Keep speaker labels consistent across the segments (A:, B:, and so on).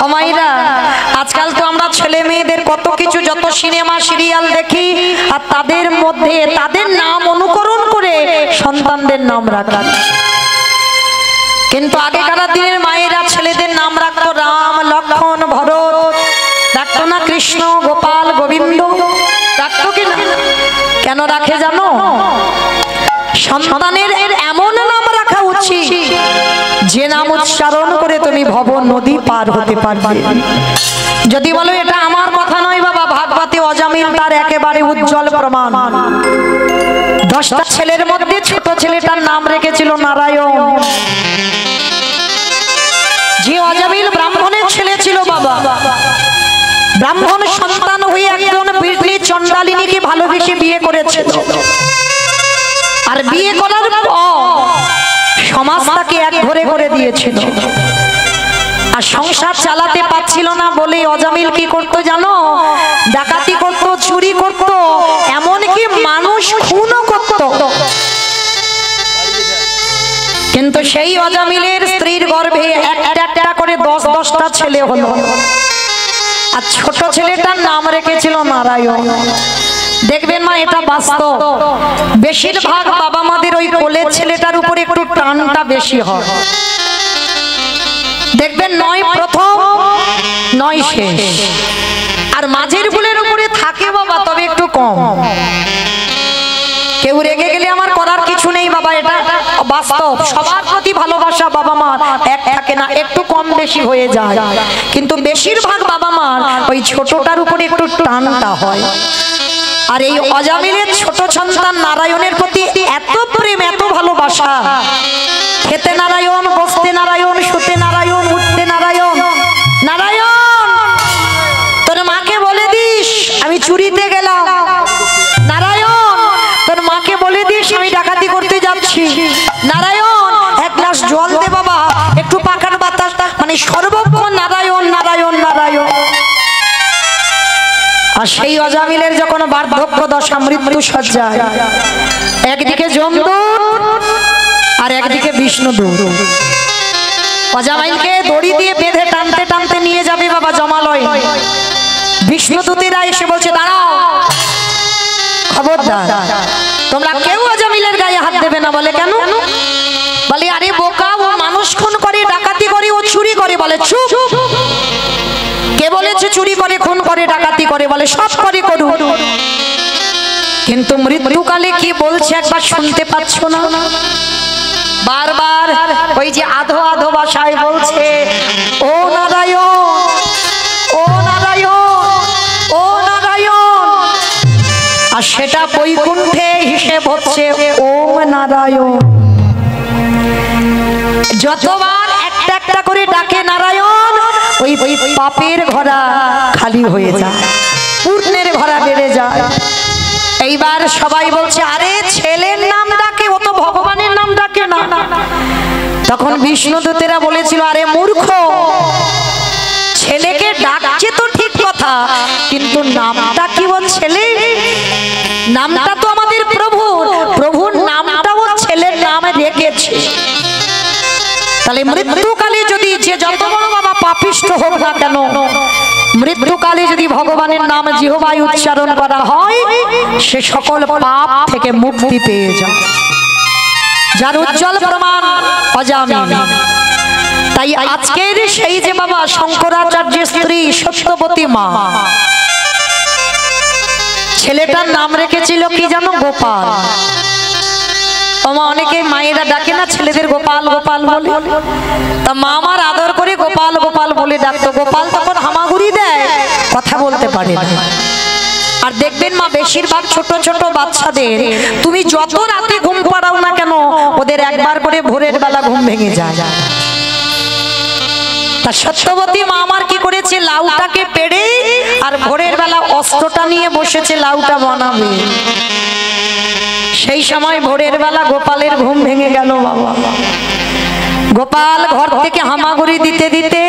A: ও মাইরা, আজকাল তো আমরা ছেলে মেয়েদের কত কিছু, যত সিনেমা সিরিয়াল দেখি, আর তাদের মধ্যে তাদের নাম অনুকরণ করে সন্তানদের নাম রাখা। কিন্তু আগেকার দিনের মায়েরা ছেলেদের নাম রাখতো রাম, লক্ষ্মণ, ভরত, রাখতো না কৃষ্ণ, গোপাল, গোবিন্দ, রাখতো কি না? কেন রাখে জানো? সন্তানের এমন নাম রাখা উচিত যে নাম উচ্চারণ করে তুমি ভব নদী পার হতে পারবে। যদি বলো এটা আমার কথা নয় বাবা, ভাগবতে অজামিল তার একেবারে উজ্জ্বল প্রমাণ। 10টা ছেলের মধ্যে ছোট ছেলেটার নাম রেখেছিল নারায়ণ। যে অজামিল ব্রাহ্মণের ছেলে ছিল বাবা, ব্রাহ্মণ সন্তান হয়ে একজন বীরলি চণ্ডালিনীকে ভালোবেসে বিয়ে করেছিল। আর বিয়ে করার পর সমাজ তাকে এক ঘরে করে দিয়েছিল। আর সংসার চালাতে পারছিল না বলে অজামিল কি করতো জানো? ডাকাতি করত, চুরি করত, এমনকি মানুষ খুনও করত। কিন্তু সেই অজামিলের স্ত্রীর গর্ভে একটা একটা করে 10-10টা ছেলে হলো। আর ছোট ছেলেটার নাম রেখেছিল নারায়ণ। দেখবেন মা, এটা বাস্তব। বেশিরভাগ বাবা মাদের ওই কোলের ছেলেটার উপরে একটু টানটা বেশি হয়। দেখবেন নয় প্রথম নয় শেষ, আর মাঝের কোলের উপরে থাকে বাবা, তবে একটু কম। কেউ রেগে গেলে আমার করার কিছু নেই বাবা, এটা বাস্তব। সবার প্রতি ভালোবাসা বাবা মার এক থাকে না, একটু কম বেশি হয়ে যায়। কিন্তু বেশিরভাগ বাবা মার ওই ছোটটার উপরে একটু টানটা হয়। আর এই অজামিলের ছোট সন্তান নারায়ণের প্রতি এত প্রেম, এত ভালোবাসা। খেতে নারায়ণ, বসতে নারায়ণ, শুতে নারায়ণ, উঠতে নারায়ণ। নারায়ণ, তোর মাকে বলে দিস আমি চুরিতে গেলাম। নারায়ণ, তোর মাকে বলে দিস আমি ডাকাতি করতে যাচ্ছি। নারায়ণ, এক গ্লাস জল দে বাবা, একটু পাখার বাতাস, মানে সর্বক্ষণ নারায়ণ নারায়ণ নারায়ণ। আর সেই অজামিলের যখন বার্ধক্য দশা, মৃত্যু সজ্জায়, একদিকে যমদূত আর একদিকে বিষ্ণুদূত অজামিলকে দড়ি দিয়ে বেঁধে টানতে টানতে নিয়ে যাবে বাবা জমালয়। বিষ্ণুদূতেরা এসে বলছে দাঁড়াও, খবরদার তোমরা কেউ অজামিলের গায়ে হাত দেবে না। বলে কেন? বলে আরে বোকা, ও মানুষ খুন করে, ডাকাতি করে, ও চুরি করে। বলে চুপ, কে বলেছে চুরি করে, খুন করে, ডাকাতি করে? বলে সব করে, করুক। কিন্তু মৃত্যুকালে কি বলছে একবার শুনতে পাচ্ছ না? বারবার ওই যে আধো আধো ভাষায় বলছে ও নারায়ণ, ও নারায়ণ, ও নারায়ণ। আর সেটা বৈকুণ্ঠে হিসেব হচ্ছে ওম নারায়ণ। যতবার একটা একটা করে ডাকে নারায়ণ, ওই পাপের ঘোড়া খালি হয়ে যায়, পুণ্যের ঘোড়া বেড়ে যায়। এইবার সবাই বলছে আরে ছেলের নাম ডাকে, ও তো ভগবানের নাম ডাকে না। তখন বিষ্ণুদূতেরা বলেছিল আরে মূর্খ, ছেলেকে ডাকছে তো ঠিক কথা, কিন্তু নামটা কি ওর ছেলে? নামটা তো আমাদের প্রভুর, প্রভুর নামটা ওর ছেলের নামে রেখেছে। তাহলে মৃত্যুকালে যদি যে যত বড় বাবা পাপিষ্ঠ হোক না কেন, মৃত্যুকালে যদি ভগবানের নাম জিহ্বায় উচ্চারণ করা হয়, সে সকল পাপ থেকে মুক্তি পেয়ে যায়, যার উজ্জ্বল প্রমাণ অজামিল। তাই আজকের সেই যে বাবা শঙ্করাচার্যের স্ত্রী সত্যবতী মা, ছেলেটার নাম রেখেছিল কি জানো? গোপাল। অনেকে মায়েরা ডাকে না ছেলেদের গোপাল গোপাল বলে, তা মা আমার আদর করে গোপাল গোপাল বলে ডাকতো। গোপাল তখন হামাগুড়ি দেয়, কথা বলতে পারে না। আর দেখবেন মা, বেশিরভাগ ছোট ছোট বাচ্চাদের তুমি যত রাতে ঘুম পাড়াও না কেন, ওদের একবার করে ভোরের বেলা ঘুম ভেঙে যায়। তা সত্যবতী মা আমার কি করেছে? লাউটাকে পেড়ে আর ভোরের বেলা অস্ত্রটা নিয়ে বসেছে লাউটা বানাবে। সেই সময় ভোরের বেলা গোপালের ঘুম ভেঙে গেল বাবা। গোপাল ঘর থেকে হামাগুড়ি দিতে দিতে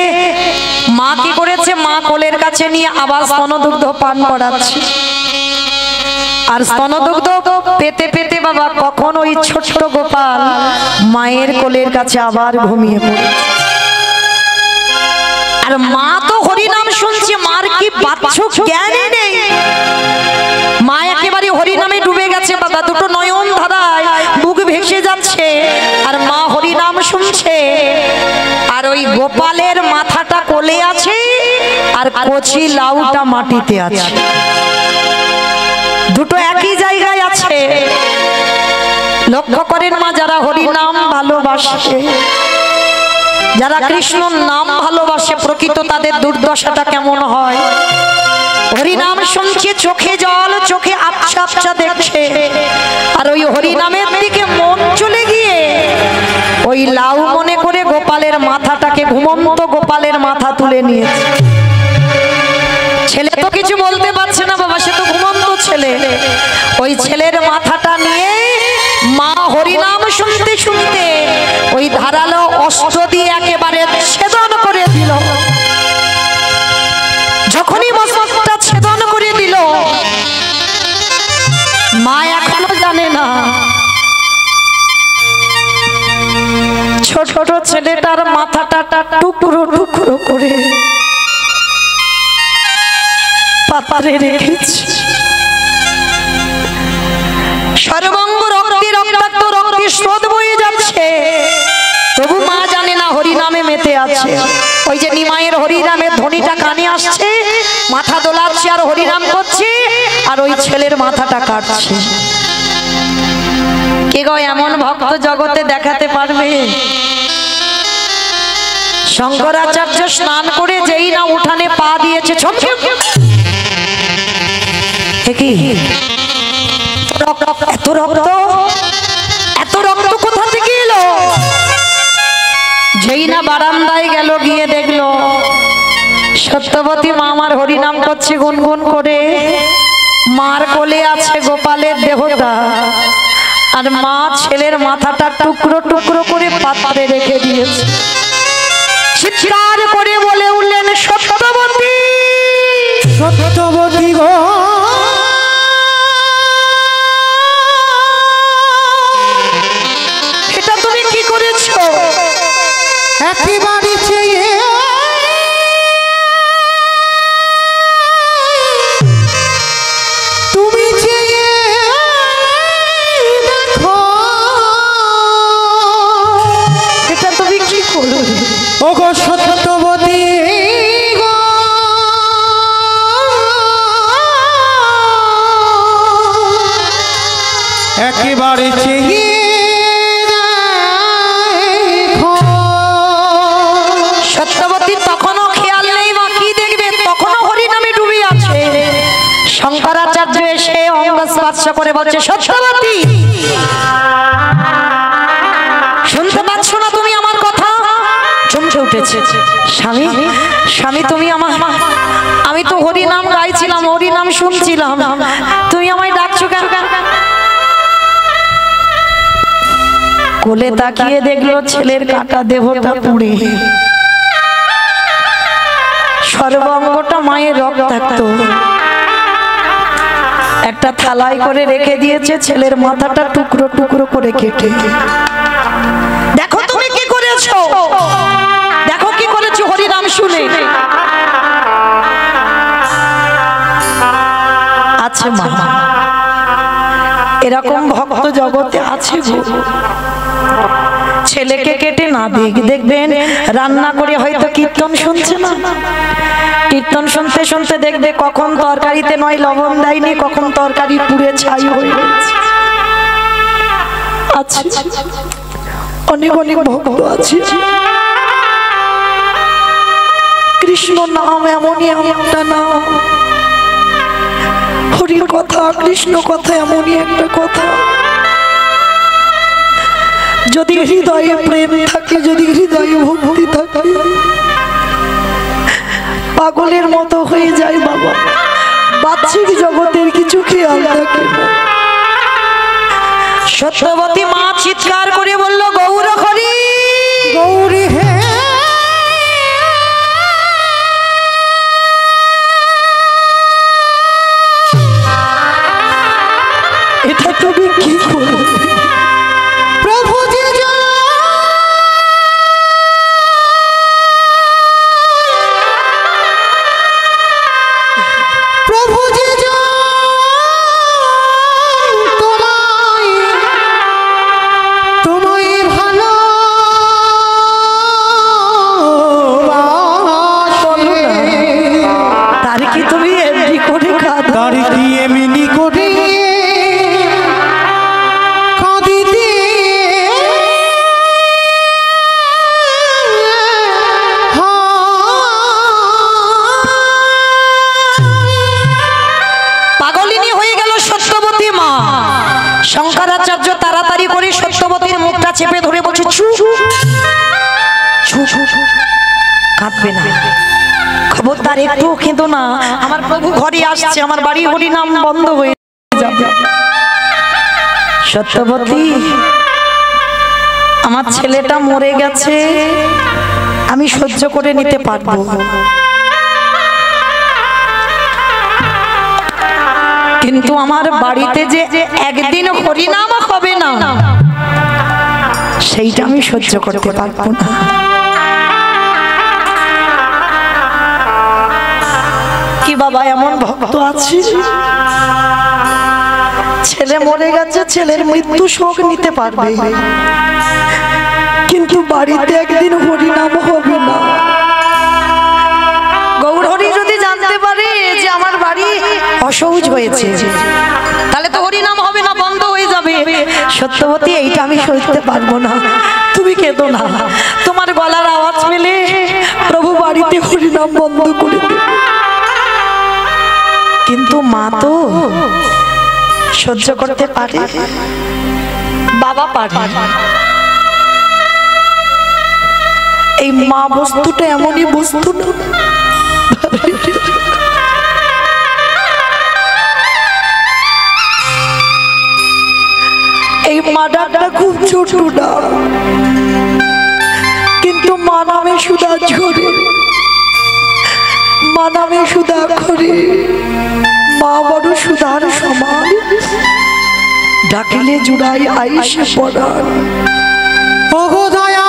A: মা কি করেছে? মা কোলের কাছে নিয়ে আবার স্তনদুগ্ধ পান করাচ্ছে। আর স্তনদুগ্ধ পেতে পেতে বাবা কখন ওই ছোট্ট গোপাল মায়ের কোলের কাছে আবার ঘুমিয়ে পড়ে। আর মা তো হরিনাম শুনছে, মার কি বাচ্চক জ্ঞানই নেই। মা একেবারে হরিনামে ডুবে গেছে বাবা, দুটো নয়ন ধারায় বুক ভেসে যাচ্ছে আর মা হরিনাম শুনছে। আর ওই গোপালের মাথাটা কোলে আছে আর কচি লাউটা মাটিতে আছে, দুটো একই জায়গায় আছে। লক্ষ্য করেন মা, যারা হরিনাম ভালোবাসে, যারা কৃষ্ণর নাম ভালোবাসে, প্রকৃত তাদের দুর্দশাটা কেমন হয়। হরিনাম শুনছে, চোখে জল, চোখে আবছা আবছা দেখছে, আর ওই হরিনামের দিকে মন চলে গিয়ে ওই লাউ মনে করে গোপালের মাথাটাকে, ঘুমন্ত গোপালের মাথা তুলে নিয়েছে। ছেলে তো কিছু বলতে পারছে না বাবা, সে তো ঘুমন্ত ছেলে। ওই ছেলের মাথাটা নিয়ে মা হরিনাম শুনতে শুনতে ওই ধারালো অস্ত্র দিয়ে একেবারে ছেদন করে দিল। যখনই মস্তকটা ছেদন করে দিল, মা এখনো জানে না ছোট ছোট ছেলেটার মাথাটা টুকরো টুকরো করে পাত্রে রেখেছে। সর্বাঙ্গ রক্তে রক্তাক্ত, রক্তে স্রোত বয়ে যাচ্ছে, তবু মা জানে না হরিনামে মেতে আছে। ওই যে নিমাইয়ের হরিনামের ধ্বনিটা কানে আসছে, মাথা দোলাচ্ছে আর হরিনাম করছে, আর ওই ছেলের মাথাটা কাটছে। কে গো এমন ভক্ত জগতে দেখাতে পারবে? শঙ্করাচার্য স্নান করে যেই না উঠানে পা দিয়েছে, এত রক্ত, এত রক্ত কোথা থেকে এলো? যেই না বারান্দায় গেল, গিয়ে দেখলো সত্যবতী মা আমার হরিনাম করছে গুনগুন করে। মার কোলে আছে গোপালের দেহটা, আর মা ছেলের মাথাটা টুকরো টুকরো করে পাত্রে রেখে দিয়েছে। চিৎকার করে বলে উঠলেন, সত্যবতী, সত্যবতী গো, এটা তুমি কি করেছো? একেবারে চেয়ে তুমি চেয়ে দেখো, এটা তুমি কি করলে? ও গো সত্যবতী গো, একেবারে চেয়ে শঙ্করাচার্য এসে অঙ্গ স্পর্শ করে বলছে, সত্যবতী শুনতে পাচ্ছ না তুমি আমার কথা? চমকে উঠেছে। স্বামী, স্বামী তুমি আমার, আমি তো হরিনাম গাইছিলাম, হরিনাম শুনছিলাম, তুমি আমায় ডাকছো কেন? কোলে তাকিয়ে দেখলো ছেলের কাটা দেহটা পুড়ে, সর্বাঙ্গটা মায়ের রক্তাক্ত। একটা থালায় করে রেখে দিয়েছে, ছেলের মাথাটা টুকরো টুকরো করে কেটে। দেখো তুমি কি করেছো, দেখো কি করেছো হরিনাম শুনে। আছে মা, এরকম ভক্ত জগতে আছে গো। ছেলেকে কেটে না দিক, দেখবেন রান্না করে হয়তো কীর্তন শুনছে না, কীর্তন শুনতে শুনতে দেখবে কখন তরকারিতে নয় লবণ দেয়নি, কখন তরকারি পুড়ে ছাই হয়ে গেছে। আছে অনেক অনেক ভক্ত আছে। কৃষ্ণ নাম এমনই একটা নাম, হরির কথা, কৃষ্ণ কথা এমনই একটা কথা। যদি হৃদয়ে প্রেম থাকে, যদি হৃদয়ে ভক্তি থাকে, পাগলের মতো হয়ে যায় বাবা। বাহ্যিক জগতের কিছু খেয়াল থাকে না। সত্যবতী মা চিৎকার করে বলল, গৌর হরি, গৌরী হে, এটা তুমি কি করো? প্রভু যে কাঁদবে না, খবরদার একটু কিন্তু না। আমার প্রভু ঘরে আসছে, আমার বাড়ি হরি নাম বন্ধ হয়ে যাবে। সত্যবতী, আমার ছেলেটা মরে গেছে, আমি সহ্য করে নিতে পারবো, কিন্তু আমার বাড়িতে যে একদিন হরিনাম হবে না, সেইটা আমি সহ্য করতে পারবো না। কি বাবা এমন ভক্ত আছে, ছেলে মরে গেছে, ছেলের মৃত্যু শোক নিতে পারবে, কিন্তু বাড়িতে একদিন হরিনাম হবে না। গৌরহরি যদি জানতে পারে যে আমার বাড়ি অসহ্য হয়েছে, তাহলে তো হরিনাম হবে না, বন্ধ হয়ে যাবে। সত্যবতী, এইটা আমি সইতে পারবো না, তুমি কেঁদো না। তোমার গলার আওয়াজ পেলে প্রভু বাড়িতে হরিনাম বন্ধ করে দেবে, কিন্তু মা তো সহ্য করতে পারে, বাবা পারে। এই মা বস্তুটা এমনই বস্তু না, এই মা ডাকটা খুব ছোট না, কিন্তু মা নামে সুধা ঝরে, মা নামে সুধা করে, মা বড় সুধার সমান, ডাকিলে জুড়াই আইসে পড়ান। ওগো দয়া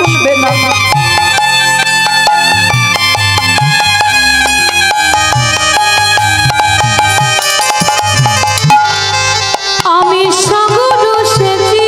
A: শুনবে না।
B: আমি সাগর সেচি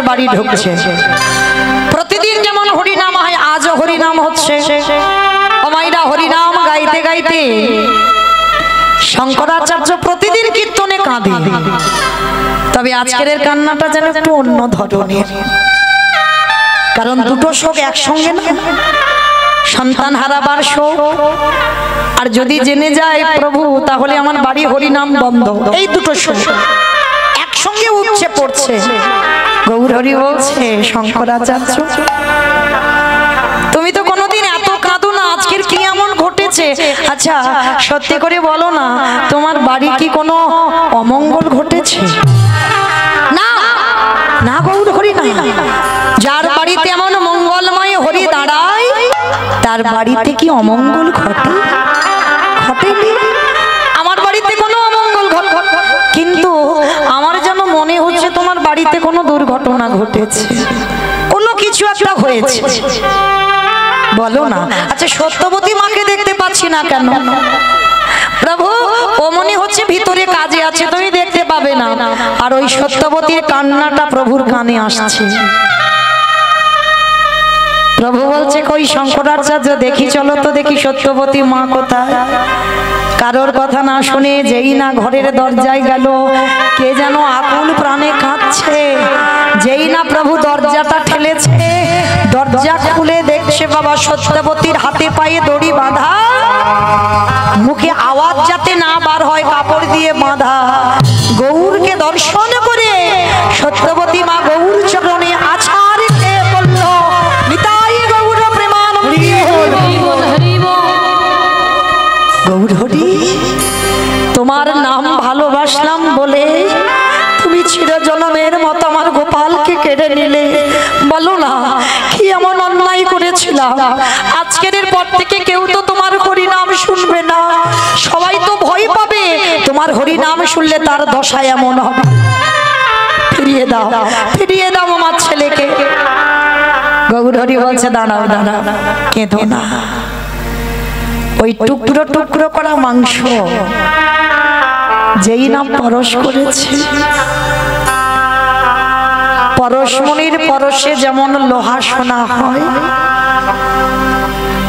A: বাড়ি ঢুকছে। প্রতিদিন যেমন হরিনাম হয় আজও হরিনাম হচ্ছে। মাইরা হরিনাম গাইতে গাইতে শঙ্করাচার্য প্রতিদিন কীর্তনে কাঁদে। তবে আজকের কান্নাটা যেন একটু অন্য ধরনের, কারণ দুটো শোক একসঙ্গে না, সন্তান হারাবার শোক আর যদি জেনে যায় প্রভু তাহলে আমার বাড়ি হরিনাম বন্ধ, এই দুটো শোক একসঙ্গে উঠছে পড়ছে। গৌর হরি বলছে শঙ্করাচার্য তুমি তো কোনোদিন এত কাঁদো না, আজকের কি এমন ঘটেছে? আচ্ছা সত্যি করে বলো না, তোমার বাড়ি কি কোনো অমঙ্গল ঘটেছে? না না গৌর হরি না, যার বাড়িতে এমন মঙ্গলময় হরি দাঁড়ায় তার বাড়িতে কি অমঙ্গল ঘটে? ঘটেনি। আমার বাড়িতে কোনো অমঙ্গল ঘটে, কিন্তু আমার যেন মনে হচ্ছে তোমার বাড়িতে কোনো দুর্ঘটনা ঘটেছে, কোনো কিছু একটা হয়েছে। বলো না। আচ্ছা সত্যবতী মাকে দেখতে পাচ্ছি না কেন? প্রভু ও মনে হচ্ছে ভিতরে কাজে আছে, তুমি দেখতে পাবে না। আর ওই সত্যবতীর কান্নাটা প্রভুর কানে আসছে। প্রভু বলছে কই শঙ্করাচার্য দেখি চলো তো দেখি সত্যবতী মা কোথায়। কারোর কথা না শুনে যেই না ঘরের দরজায় গেল, কে যেন আকুল প্রাণে কাঁদছে। যেই না প্রভু দরজাটা ঠেলেছে, দরজা খুলে দেখছে বাবা সত্যবতীর হাতে পায়ে দড়ি বাঁধা, মুখে আওয়াজ যাতে না বার হয় কাপড় দিয়ে বাঁধা। গৌরকে দর্শন করে সত্যবতী মা গৌর চরণে আছাড় খেয়ে বলল নিতাই গৌর প্রেমানন্দে। গৌর হরি তোমার নাম ভালোবাসলাম বলে তুমি চিরজনমের মতো আমার গোপালকে কেড়ে নিলে। বলো না কি এমন অন্যায় করেছিলাম? আজকের পর থেকে কেউ তো তোমার হরিনাম শুনবে না, সবাই তো ভয় পাবে। তোমার হরিনাম শুনলে তার দশা এমন হবে। ফিরিয়ে দাও, ফিরিয়ে দাও আমার ছেলেকে। গৌর হরি বলছে দাঁড়াও দাঁড়াও, কেঁদো না। ওই টুকরো টুকরো করা মাংস যেই না পরশ করেছে, পরশমণির পরশে যেমন লোহা সোনা হয়,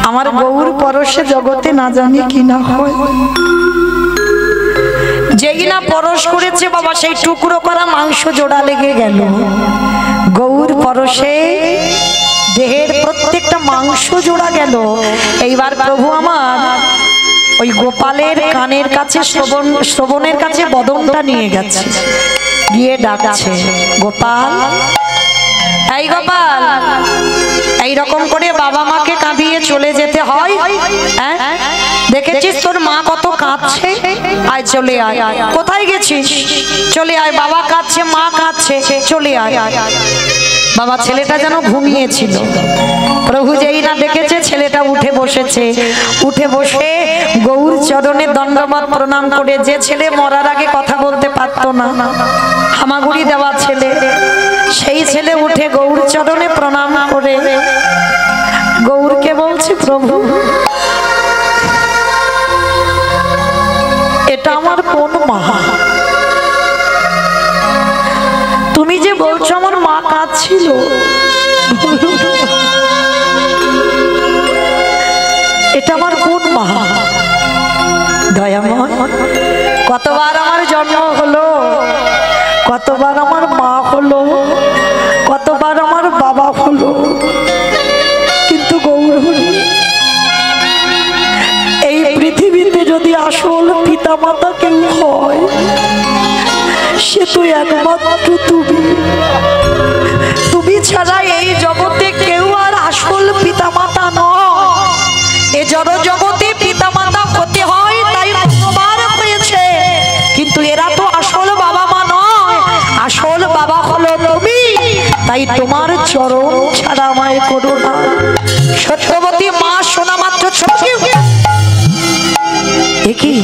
A: আমার গৌর পরশে জগতে না জানি কি না হয়। যেই না পরশ করেছে বাবা, সেই টুকরো করা মাংস জোড়া লেগে গেল। গৌর পরশে দেহের প্রত্যেকটা মাংস জোড়া গেল। এইবার প্রভু আমার ওই গোপালের কানের কাছে শ্রবণের কাছে বদনটা নিয়ে গেছে, গিয়ে ডাকছে গোপাল, এই গোপাল। এইরকম করে বাবা মাকে কাঁদিয়ে চলে যেতে হয়? দেখেছিস তোর মা কত কাঁদছে, আয় চলে আয়। কোথায় গেছিস? চলে আয়, বাবা কাঁদছে, মা কাঁদছে, চলে আয়। বাবা ছেলেটা যেন ঘুমিয়েছিল, প্রভু যেই না দেখেছে ছেলেটা উঠে বসেছে। উঠে বসে গৌর চরণে দণ্ডবত প্রণাম করে, যে ছেলে মরার আগে কথা বলতে পারতো না, হামাগুড়ি দেওয়া ছেলে, সেই ছেলে উঠে গৌর চরণে প্রণাম করে গৌরকে বলছে, প্রভু এটা আমার কোন মা? তুমি যে বলছো আমার মা কাঁদছিল, এটা আমার কোন মা? দয়াময়, কতবার আমার জন্ম হলো, কতবার আমার মা হলো, কতবার আমার বাবা হলো, কিন্তু গৌর এই পৃথিবীতে যদি আসল পিতা মাতা কেউ হয়, সে তো একমাত্র তুমি। তুমি ছাড়া এই জগতে কেউ আর আসল পিতা মাতা নয়। এ জড় জগতে পিতা মাতা হতে হয়, তাই কতবার হয়েছে, কিন্তু এরা তো আসল বাবা মা নয়, আসল বাবা হলো তুমি। তাই তোমার চরণ ছাড়া আমায় করো না। সত্যবতী মা শোনা মাত্র কি,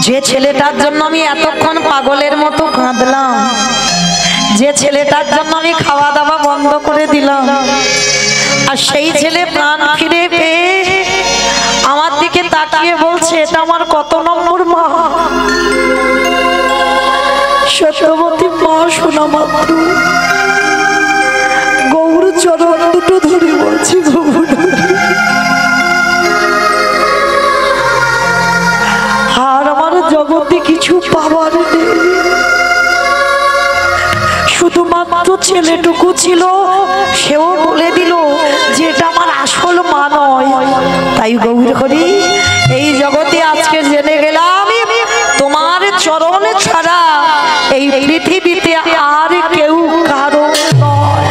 A: যে ছেলেটার জন্য আমি এতক্ষণ পাগলের মতো কাঁদলাম, যে ছেলেটার জন্য আমি খাওয়া দাওয়া বন্ধ করে দিলাম, আর সেই ছেলে প্রাণ ফিরে পেয়ে আমার দিকে তাকিয়ে বলছে, এটা আমার কত নম্বর মা? সত্যবতী মা শোনা মাত্র গৌর চরণ দুটো ধরে বলছি, গৌর আর আমার জগতে কিছু পাওয়ার নেই, শুধুমাত্র ছেলেটুকু ছিল, সেও বলে দিল যে এটা আমার আসল মা নয়। তাই গৌর হরি, এই জগতে আজকে জেনে গেলাম তোমার চরণ ছাড়া এই পৃথিবীতে আর কেউ কারো নয়।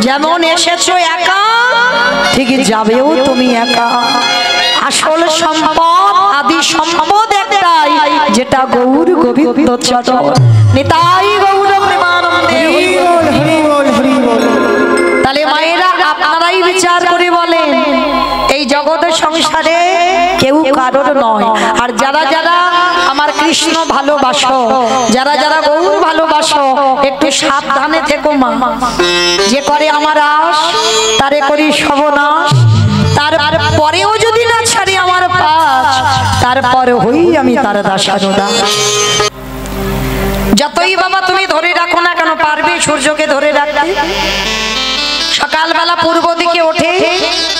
A: যেমন এসেছো একা, ঠিক যাবেও তুমি একা। আসল সম্পদ, আদি সম্পদ একটাই, যেটা গৌর গোবিন্দ চরণ। নিতাই গৌর প্রেমানন্দে। তাহলে মায়েরা আপনারাই বিচার করে বলেন, এই জগৎ সংসারে কেউ কারোর নয়। আর যারা যারা আমার কৃষ্ণ ভালোবাসো, যারা যারা গৌর ভালোবাসো, একটু সাবধানে থেকো মা। যে করে আমার আশ, তারে করি সর্বনাশ। তারপরেও যদি না ছাড়ি আমার পাশ, তারপরে হই আমি তার দাসার দাস। যতই বাবা তুমি ধরে রাখো না কেন, পারবে সূর্যকে ধরে রাখতে? সকালবেলা পূর্ব দিকে ওঠে,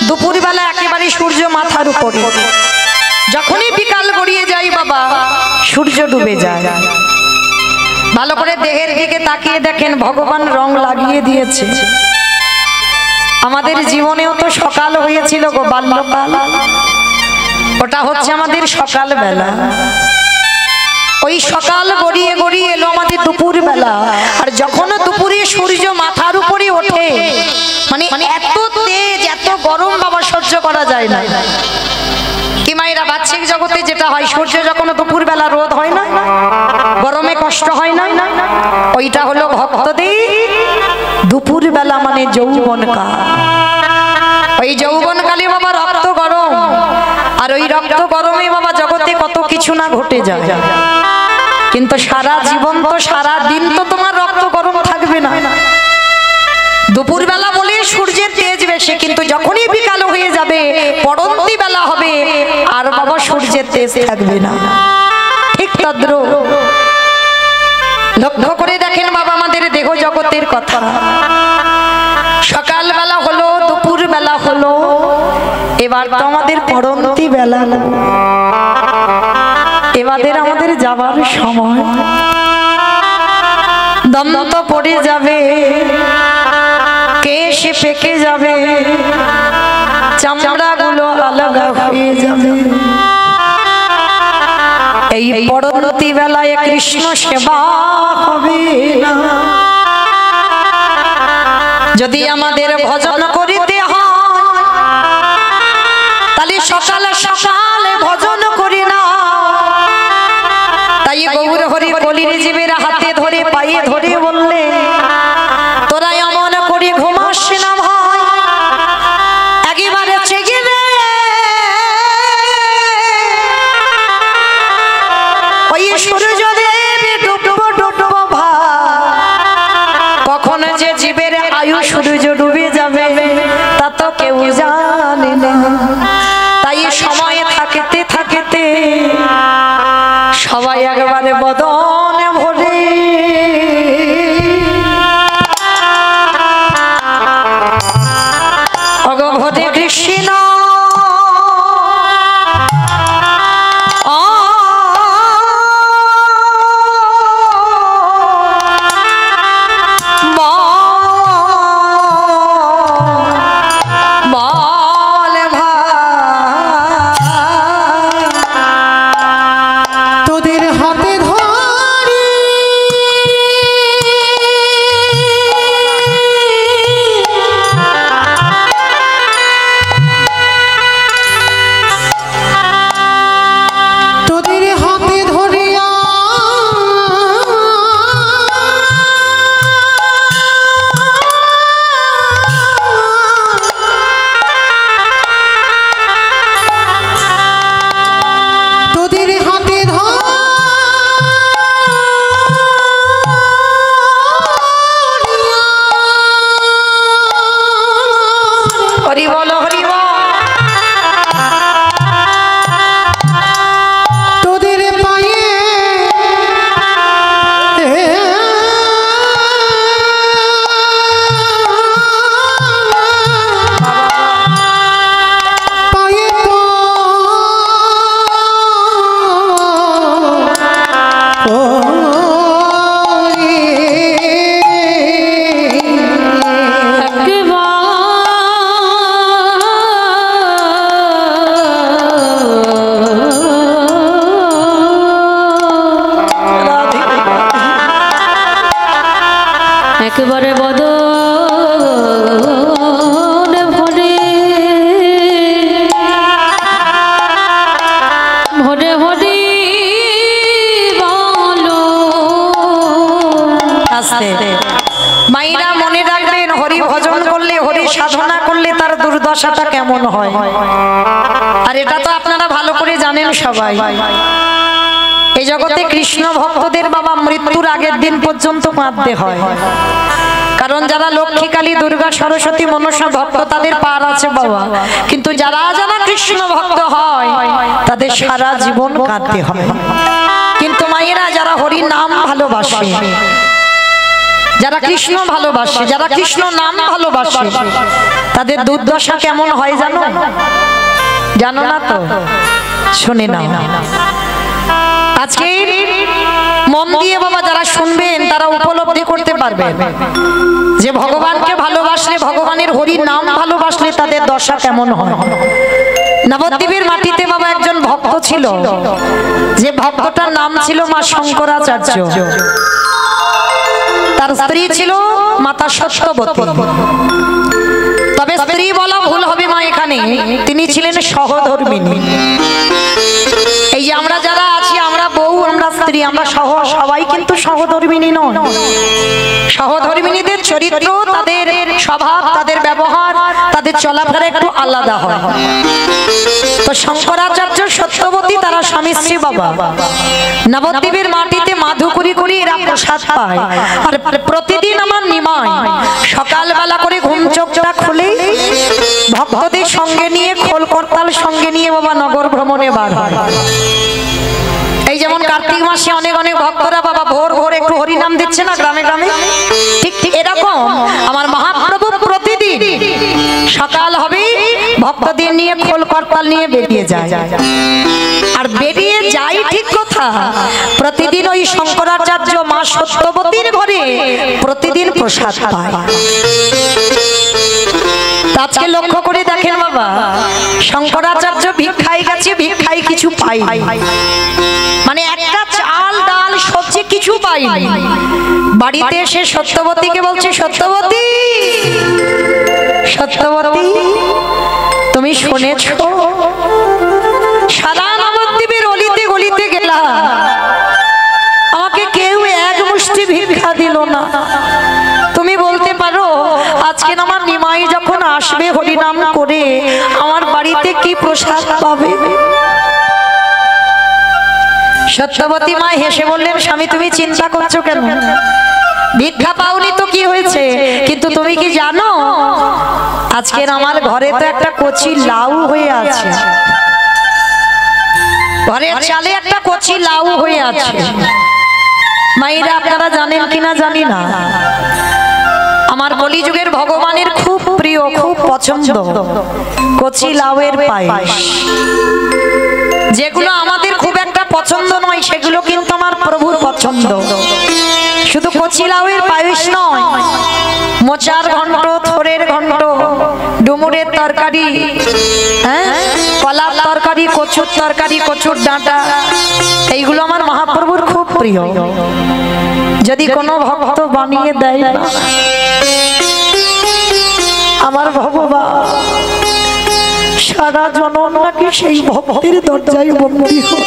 A: দুপুরবেলা একেবারে সূর্য মাথার উপরে। যখনই বিকাল গড়িয়ে যায় বাবা, সূর্য ডুবে যায়। ভালো করে দেহের দিকে তাকিয়ে দেখেন, ভগবান রং লাগিয়ে দিয়েছে। আমাদের জীবনেও তো সকাল হয়েছিল গো, বাল্যকাল, ওটা হচ্ছে আমাদের সকাল বেলা। ওই সকাল গড়িয়ে গড়িয়ে এলো আমাদের দুপুর বেলা। আর যখন দুপুরে সূর্য মাথার উপরে ওঠে, মানে এত তেজ, এত গরম বাবা, সহ্য করা যায় না। কি মায়েরা, বাহ্যিক জগতে যেটা হয়, সূর্য যখন দুপুর বেলা রোদ হয় না, গরমে কষ্ট হয় না, ওইটা হলো ভক্তদের দুপুর বেলা, মানে যৌবন কাল। ওই যৌবন কালে বাবা রক্ত গরম, আর ওই রক্ত গরমে বাবা জগতে কত কিছু না ঘটে যায়। কিন্তু সারা জীবন তো, সারা দিন তো তোমার রক্ত গরম থাকবে না। দুপুর বেলা বলে সূর্যের তেজ বেশি, কিন্তু যখনই বিকাল হয়ে যাবে, পড়ন্তি বেলা হবে, আর বাবা সূর্যের তেজ থাকবে না। ঠিক তদ্রূপ লক্ষ্য করে দেখেন বাবা আমাদের দেহ জগতের কথা। সকাল বেলা হলো, দুপুর বেলা হলো, এবার তো আমাদের পড়ন্তি বেলা, এবারে আমাদের যাবার সময়। দন্ত পড়ে যাবে, কেশ পেকে যাবে, চামড়া গুলো আলাদা হয়ে যাবে। এই পরবর্তী বেলায় কৃষ্ণ সেবা হবে না। যদি আমাদের ভজন করিতে হয়, তাহলে সকালে ভজন করি না। তাই গৌর হরি কলির জীবের হাতে ধরে পায়ে ধরে বললে, তোরা এমন করে ঘুমাস না ভাই, একেবারে চেগে দে ওই সূর্যদেব ডুববো ডুববো ভাই, কখন যে জীবের আয়ু সূর্য ডুবে যাবে তা তো কেউ জানে না। তাই সময় থাকতে থাকতে সবাই একবারে বদন ভরে অগভরে কৃষ্ণ
B: একেবারে বদন ভরে ভরে হরি বলো।
A: মায়েরা মনে রাখবেন, হরি ভজন করলে, হরি সাধনা করলে তার দুর্দশাটা কেমন হয়। আর এটা তো আপনারা ভালো করে জানেন সবাই। এই জগতে কৃষ্ণ ভক্তদের বাবা মৃত্যুর আগের দিন পর্যন্ত কাঁদতে হয়, কারণ যারা লক্ষ্মী, কালী, দুর্গা, সরস্বতী, মনসা ভক্ত তাদের পার আছে বাবা, কিন্তু যারা যারা কৃষ্ণ ভক্ত হয় তাদের সারা জীবন কাঁদতে হয়। কিন্তু মায়েরা যারা হরি নাম ভালোবাসে, যারা কৃষ্ণ ভালোবাসে, যারা কৃষ্ণ নাম ভালোবাসে, তাদের দুর্দশা কেমন হয় জানো? জানো না তো? শুনে না। আজকে মন দিয়ে বাবা যারা শুনবেন তারা উপলব্ধি করতে পারবেন যে ভগবানকে ভালোবাসলে, ভগবানের হরি নাম ভালোবাসলে তাদের দশা কেমন হয়। নবদ্বীপের মাটিতে বাবা একজন ভক্ত ছিল, যে ভক্তটার নাম ছিল মা শঙ্করাচার্য। তার স্ত্রী ছিল মাতা সত্যবতী, তবে স্ত্রী বলা ভুল হবে মা, এখানে তিনি ছিলেন সহধর্মিণী। এই যে আমরা যারা আছি, আমরা বউ, আমরা স্ত্রী, আমরা সবাই কিন্তু সহধর্মিণী নয়। সহধর্মিণীদের চরিত্র, তাদের স্বভাব, তাদের ব্যবহার, তাদের চলাফেরা একটু আলাদা হয়। তো শঙ্করাচার্য সত্যবতী তারা স্বামী স্ত্রী বাবা নবদ্বীপের মাটিতে মাধুকরি করে এরা প্রসাদ পায়। আর প্রতিদিন আমার নিমাই সকালবেলা করে ঘুম চোখটা খুলে ভক্তদের সঙ্গে নিয়ে, খোল করতাল সঙ্গে নিয়ে বাবা নগর ভ্রমণে বার হয়। এই যেমন কার্তিক মাসে অনেক অনেক ভক্তরা বাবা ভোর ভোর একটু হরি নাম দিচ্ছে না গ্রামে গ্রামে, ঠিক ঠিক এরকম আমার মহাপ্রভু প্রতিদিন সকাল হবে ভক্তদের নিয়ে খোল করতাল নিয়ে বেরিয়ে যায়। আর বেরিয়ে যায় ঠিক কথা, প্রতিদিন ওই শঙ্করাচার্য মা সত্যবতীর ঘরে প্রতিদিন প্রসাদ পায়। আজকে লক্ষ্য করে দেখেন বাবা, শঙ্করাচার্য ভিক্ষায় গেছে, ভিক্ষায় কিছু পাই, মানে একটা চাল ডাল সবজি কিছু পাই। বাড়িতে এসে সত্যবতীকে বলছে, সত্যবতী, সত্যবতী তুমি শুনেছো আসবে হরিনাম করে আমার বাড়িতে কি প্রসাদ পাবে। সত্যবতী মা হেসে বললেন, স্বামী তুমি চিন্তা করছো কেন? ভিক্ষা পাওনি তো কি হয়েছে, কিন্তু তুমি কি জানো আজকের আমার ঘরে তো একটা কচি লাউ হয়ে আছে, ঘরের চালে একটা কচি লাউ হয়ে আছে। মায়েরা আপনারা জানেন কিনা জানি না, আমার কলিযুগের ভগবানের খুব প্রিয়, খুব পছন্দ কচি লাউয়ের পায়েস। যেগুলো আমাদের খুব একটা পছন্দ নয় সেগুলো কিন্তু আমার প্রভুর পছন্দ। শুধু কচি লাউয়ের পায়েস নয়, মোচার ঘন্ট, থোরের ঘন্ট, ডুমুরের তরকারি, কলার তরকারি, কচুর তরকারি, কচুর ডাঁটা, এইগুলো আমার মহাপ্রভুর খুব প্রিয়। যদি কোনো ভক্ত বানিয়ে দেয় না, আমার ভগবান সারা জনম নাকি সেই ভক্তের দরজায় বন্দী হয়।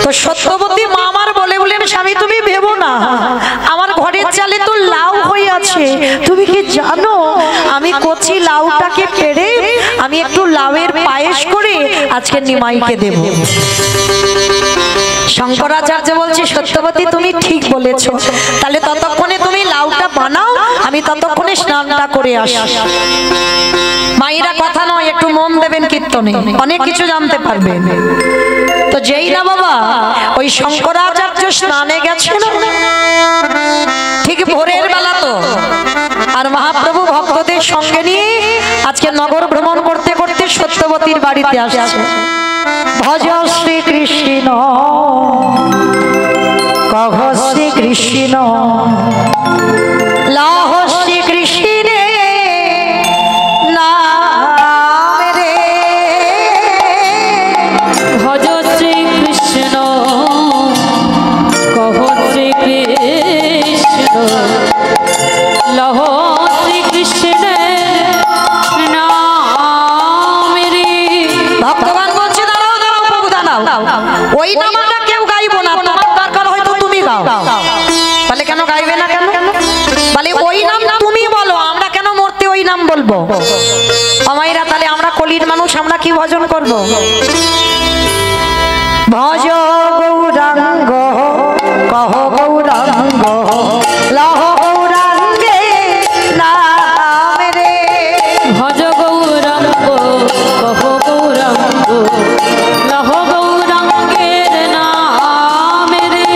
A: তো সত্যবতী মা আমার বললেন, স্বামী তুমি ভেবো না, আমার ঘরের চালে তো লাউ হয়ে আছে, তুমি কি জানো আমি কচি লাউটাকে পেড়ে আমি একটু লাউয়ের পায়েস করে আজকে নিমাইকে দেব। শঙ্করাচার্য বলছে, সত্যবতী তুমি ঠিক বলেছো, তাহলে ততক্ষণে তুমি লাউটা বানাও, আমি ততক্ষণে স্নানটা করে আসি। মায়েরা কথা নয়, একটু মন দেবেন কীর্তনে, অনেক কিছু জানতে পারবেন। তো যেই না বাবা ওই শঙ্করাচার্য স্নানে গেছেন ঠিক ভোরের বেলা, তো আর মহাপ্রভু ভক্তদের সঙ্গে নিয়ে আজকে নগর ভ্রমণ করতে করতে সত্যবতীর বাড়িতে আসছে। ভজ শ্রী কৃষ্ণ কহ শ্রী কৃষ্ণ লাহ শ্রী কৃষ্ণে নাম রে।
B: ভজ শ্রী কৃষ্ণ কহ শ্রী কৃষ্ণ লহ শ্রী কৃষ্ণের নাম রে।
A: ভগবান বলছে, দাঁড়াও দাঁড়াও প্রভু দাঁড়াও, ওই নামটা কেউ গাইবো না, তোমার দরকার হয়তো তুমি গাও। তাহলে কেন গাইবে না কেন? বলে ওই নাম তুমি বলো, আমরা কেন মরতে ওই নাম বলবো? আমাইরা তাহলে আমরা কলির মানুষ, আমরা কি ভজন করব? ভজ গৌরাঙ্গ কহ গৌরাঙ্গ লহ গৌরাঙ্গে নাম রে।
B: ভজ গৌরাঙ্গ কহ গৌরাঙ্গ লহ গৌরাঙ্গের নাম রে।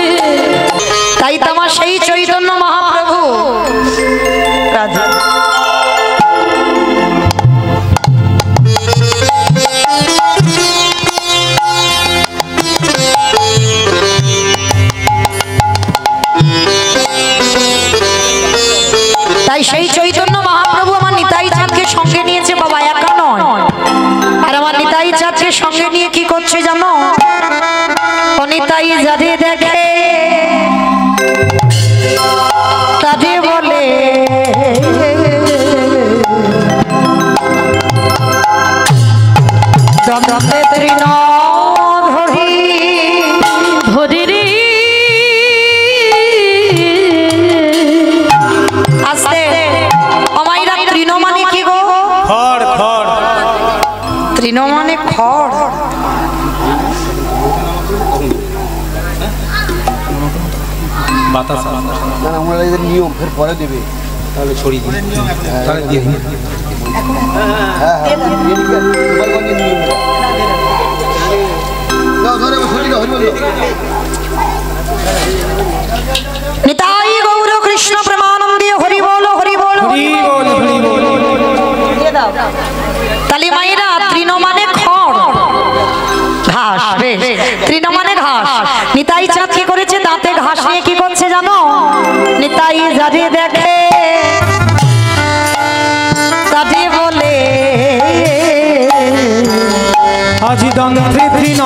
A: তাই তো আমার সেই চৈতন্য মহাপ্রভু রাধা তাই সেই চৈতন্য মহাপ্রভু আমার নিতাই চাঁদকে সঙ্গে নিয়েছে বাবা, একা নয়। আর আমার নিতাই চাঁদকে সঙ্গে নিয়ে কি করছে জানো? ও নিতাই যাদের দেখে তাদের বলে দমদমে তৃণ ধরি
B: ধরি রে।
A: আস্তে অমাইরা তৃণ মানে কি গো?
C: খড় খড়
A: তৃণ মানে খড়।
C: বাতাস
D: না আমরা এদের নিয়ম ফের পরে দেবে,
C: তাহলে ছড়িয়ে দিন, তাহলে দিয়ে দিন।
D: হ্যাঁ হ্যাঁ গোপালগঞ্জের নিয়ম এটা। দাও ধরে ছড়ি দাও, হরি বল।
A: নিতাই গৌর কৃষ্ণ প্রেমানন্দে হরি বল হরি বল
C: হরি বল হরি বল।
A: তালি মায়েরা তৃণ মানে খড়, ঘাস। বেশ, তৃণ মানে ঘাস। নিতাই চাঁদ কি করেছে? দাঁতে ঘাস নিয়ে কি করছে জানো? নিতাই যারে দেখে তাদের বলে
C: আজি দন্তে তৃণ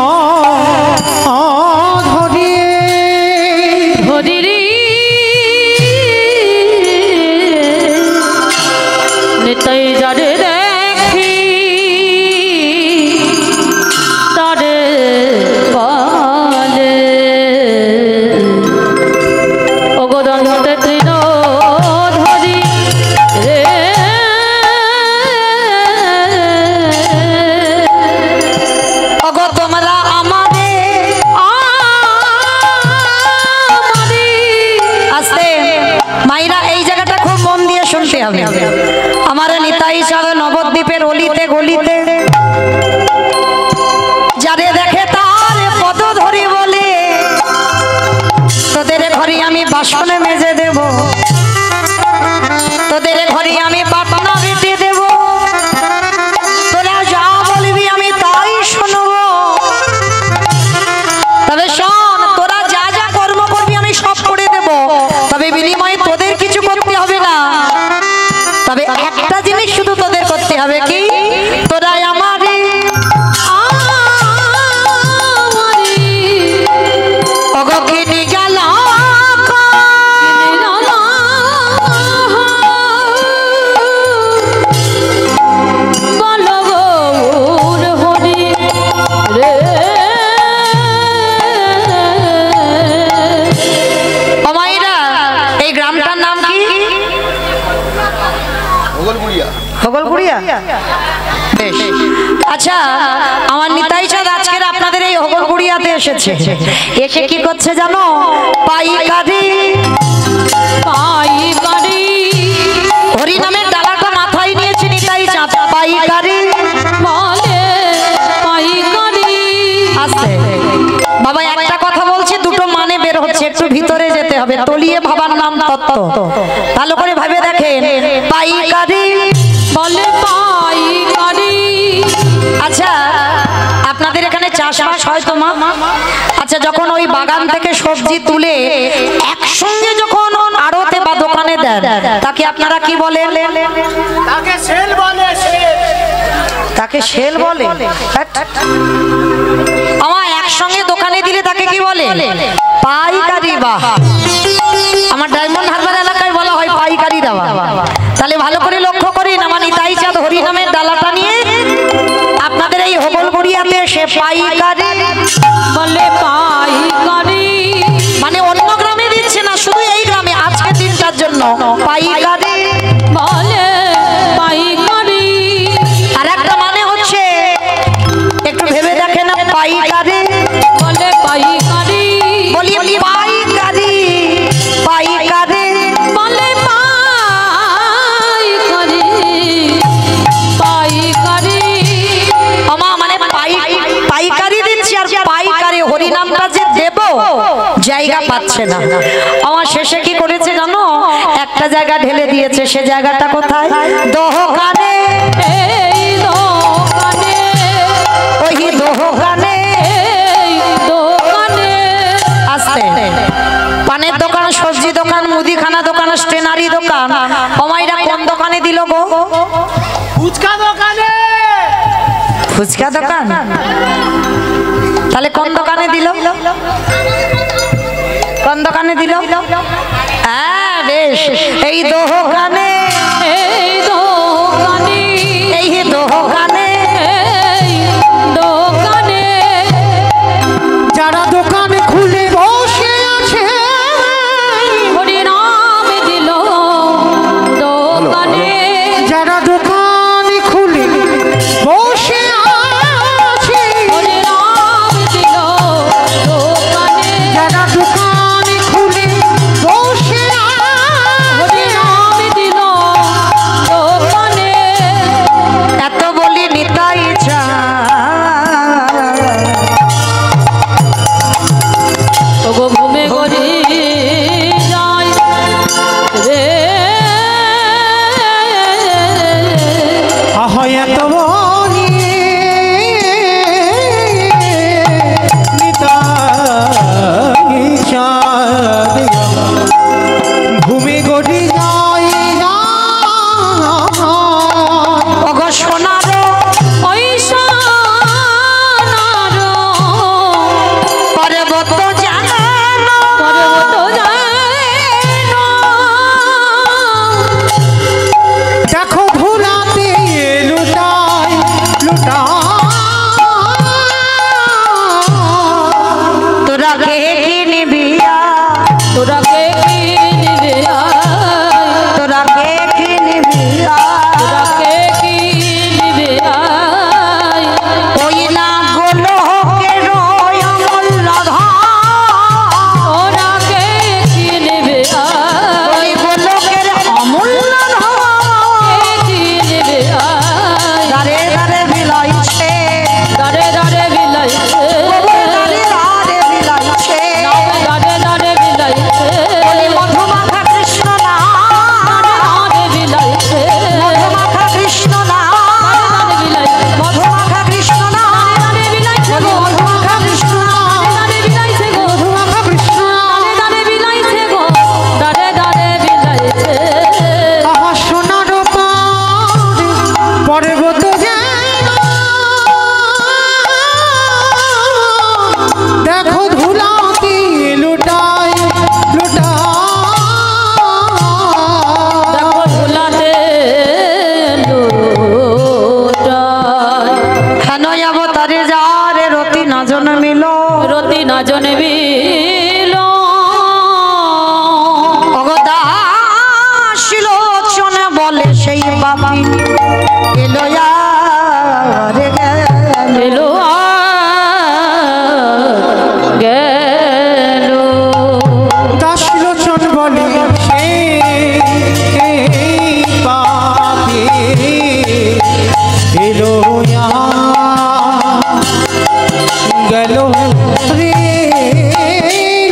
C: ধরিয়ে
B: ধরি রে। নিতাই যারে দেখি তারে বলে ওগো দন্তে তৃণ ধরি
A: গলিতে যারে দেখে তার পদ ধরি বলে তোদের ঘরে আমি বাসনে মেজে দেব, তোদের ঘরে আমি বাটনা বেটে দেব, তোরা যা বলবি আমি তাই শুনবো। তবে শোন, তোরা যা যা কর্ম করবি আমি সব করে দেব, তবে বিনিময়ে তোদের কিছু করতে হবে না। তবে একটা জিনিস শুধু তোদের করতে হবে, কি? তোরা আমারে অগকিনি গেল হগলপুরিয়া। বেশ, আচ্ছা, আমার নিতাই চাঁদ আজকের আপনাদের এই হগলপুরিয়াতে এসেছে। এসে কি করছে জানো? পাইকারি
B: পাইকারি
A: হরি নামের ডালাটা মাথায় নিয়েছে নিতাই চাঁদ। পাইকারি
B: বলে পাইকারি।
A: আস্তে বাবা, একটা কথা বলছি, দুটো মানে বের হচ্ছে, একটু ভিতরে যেতে হবে। তলিয়ে ভাবার নাম তত্ত্ব, ভালো করে ভাবে দেখেন। পাইকারি
B: বলে পাইকারি।
A: আচ্ছা, আপনাদের এখানে চাষবাস হয় তো মা? আচ্ছা, যখন ওই বাগান থেকে সবজি তুলে একসঙ্গে যখন আড়তে বা দোকানে দেন, তাকে আপনারা কি বলেন?
C: তাকে সেল বলে।
A: তাকে সেল বলে। আমার একসঙ্গে দোকানে দিলে তাকে কি বলে? পাইকারি। বাহ, আমার ডায়মন্ড হারবার এলাকায় বলা হয় পাইকারি দেওয়া। তাহলে ভালো করে লক্ষ্য করেন, আমার নিতাই চাঁদ হরি নামের ডালাটা নিয়ে আপনাদের এই হগলপুরিয়াতে সে পাইকারি
B: বলে পাইকারি।
A: মানে অন্য গ্রামে দিচ্ছে না, শুধু এই গ্রামে আজকে দিনটার জন্য পাইকারি
B: বলে পাইকারি।
A: আর একটা মানে হচ্ছে, একটু ভেবে দেখেন, পাইকারি
B: বলে পাইকারি।
A: বলি পাইকারি। পাইকারি
B: বলে পাইকারি। পাইকারি
A: আমা মানে পাইকারি দিচ্ছি, আর পাইকারি হরিনামটা যে দেব জায়গা পাচ্ছে না। আমার শেষে কি করেছে জানো? একটা জায়গা ঢেলে দিয়েছে। সে জায়গাটা কোথায়? দোকানে।
B: এই দোকানে,
A: ওই দোকানে,
B: এই দোকানে।
A: আসতে পানের দোকান, সবজি দোকান, মুদিখানা দোকান, স্টেনারি দোকান, আমাইরা কোন দোকানে দিল গো?
C: ফুচকা দোকানে।
A: ফুচকা দোকান। তাহলে কোন দোকানে দিল? কোন দোকানে দিল? হ্যাঁ, বেশ, এই দোকানে।
B: এই দোকানে,
A: এই দোকানে।
B: এই দোকানে।
C: যারা দোকান খুলে বসে আছে,
B: হরি নাম দিল দোকানে।
C: যারা দোকান খুলে বসে আছে,
B: হরি নাম দিল দোকানে।
C: যারা দোকান খুলে বসে আছে,
B: হরি নাম দিল দারে দারে বিলাইছে
A: দারে দারে বিলাইছে
B: দারে দারে বিলাইছে
A: বলি মধুমাখা কৃষ্ণ নাম
B: দারে বিলাইছে
A: মধুমাখা কৃষ্ণ নাম
B: দারে বিলাইছে
A: মধুমাখা কৃষ্ণ নাম
B: দারে বিলাইছে
A: বলি মধুমাখা কৃষ্ণ নাম
B: দারে বিলাইছে গো
C: মধুমাখা কৃষ্ণ
B: দারে বিলাইছে গো দারে দারে বিলাইছে
C: আহা সোনার পর্বত দেখো ধুলাতি লুটাই লুটাই
B: দেখো ধুলাতে লুটায়
A: হেন অবতারে যারে রতি না জন্মিল
B: রতি না জনবিল
A: অগদাশিল চনে বলে সেই বাপি এলো রে
B: এলো গেল
C: দাসলোচন বলে সেই পাপি এলো গেল রে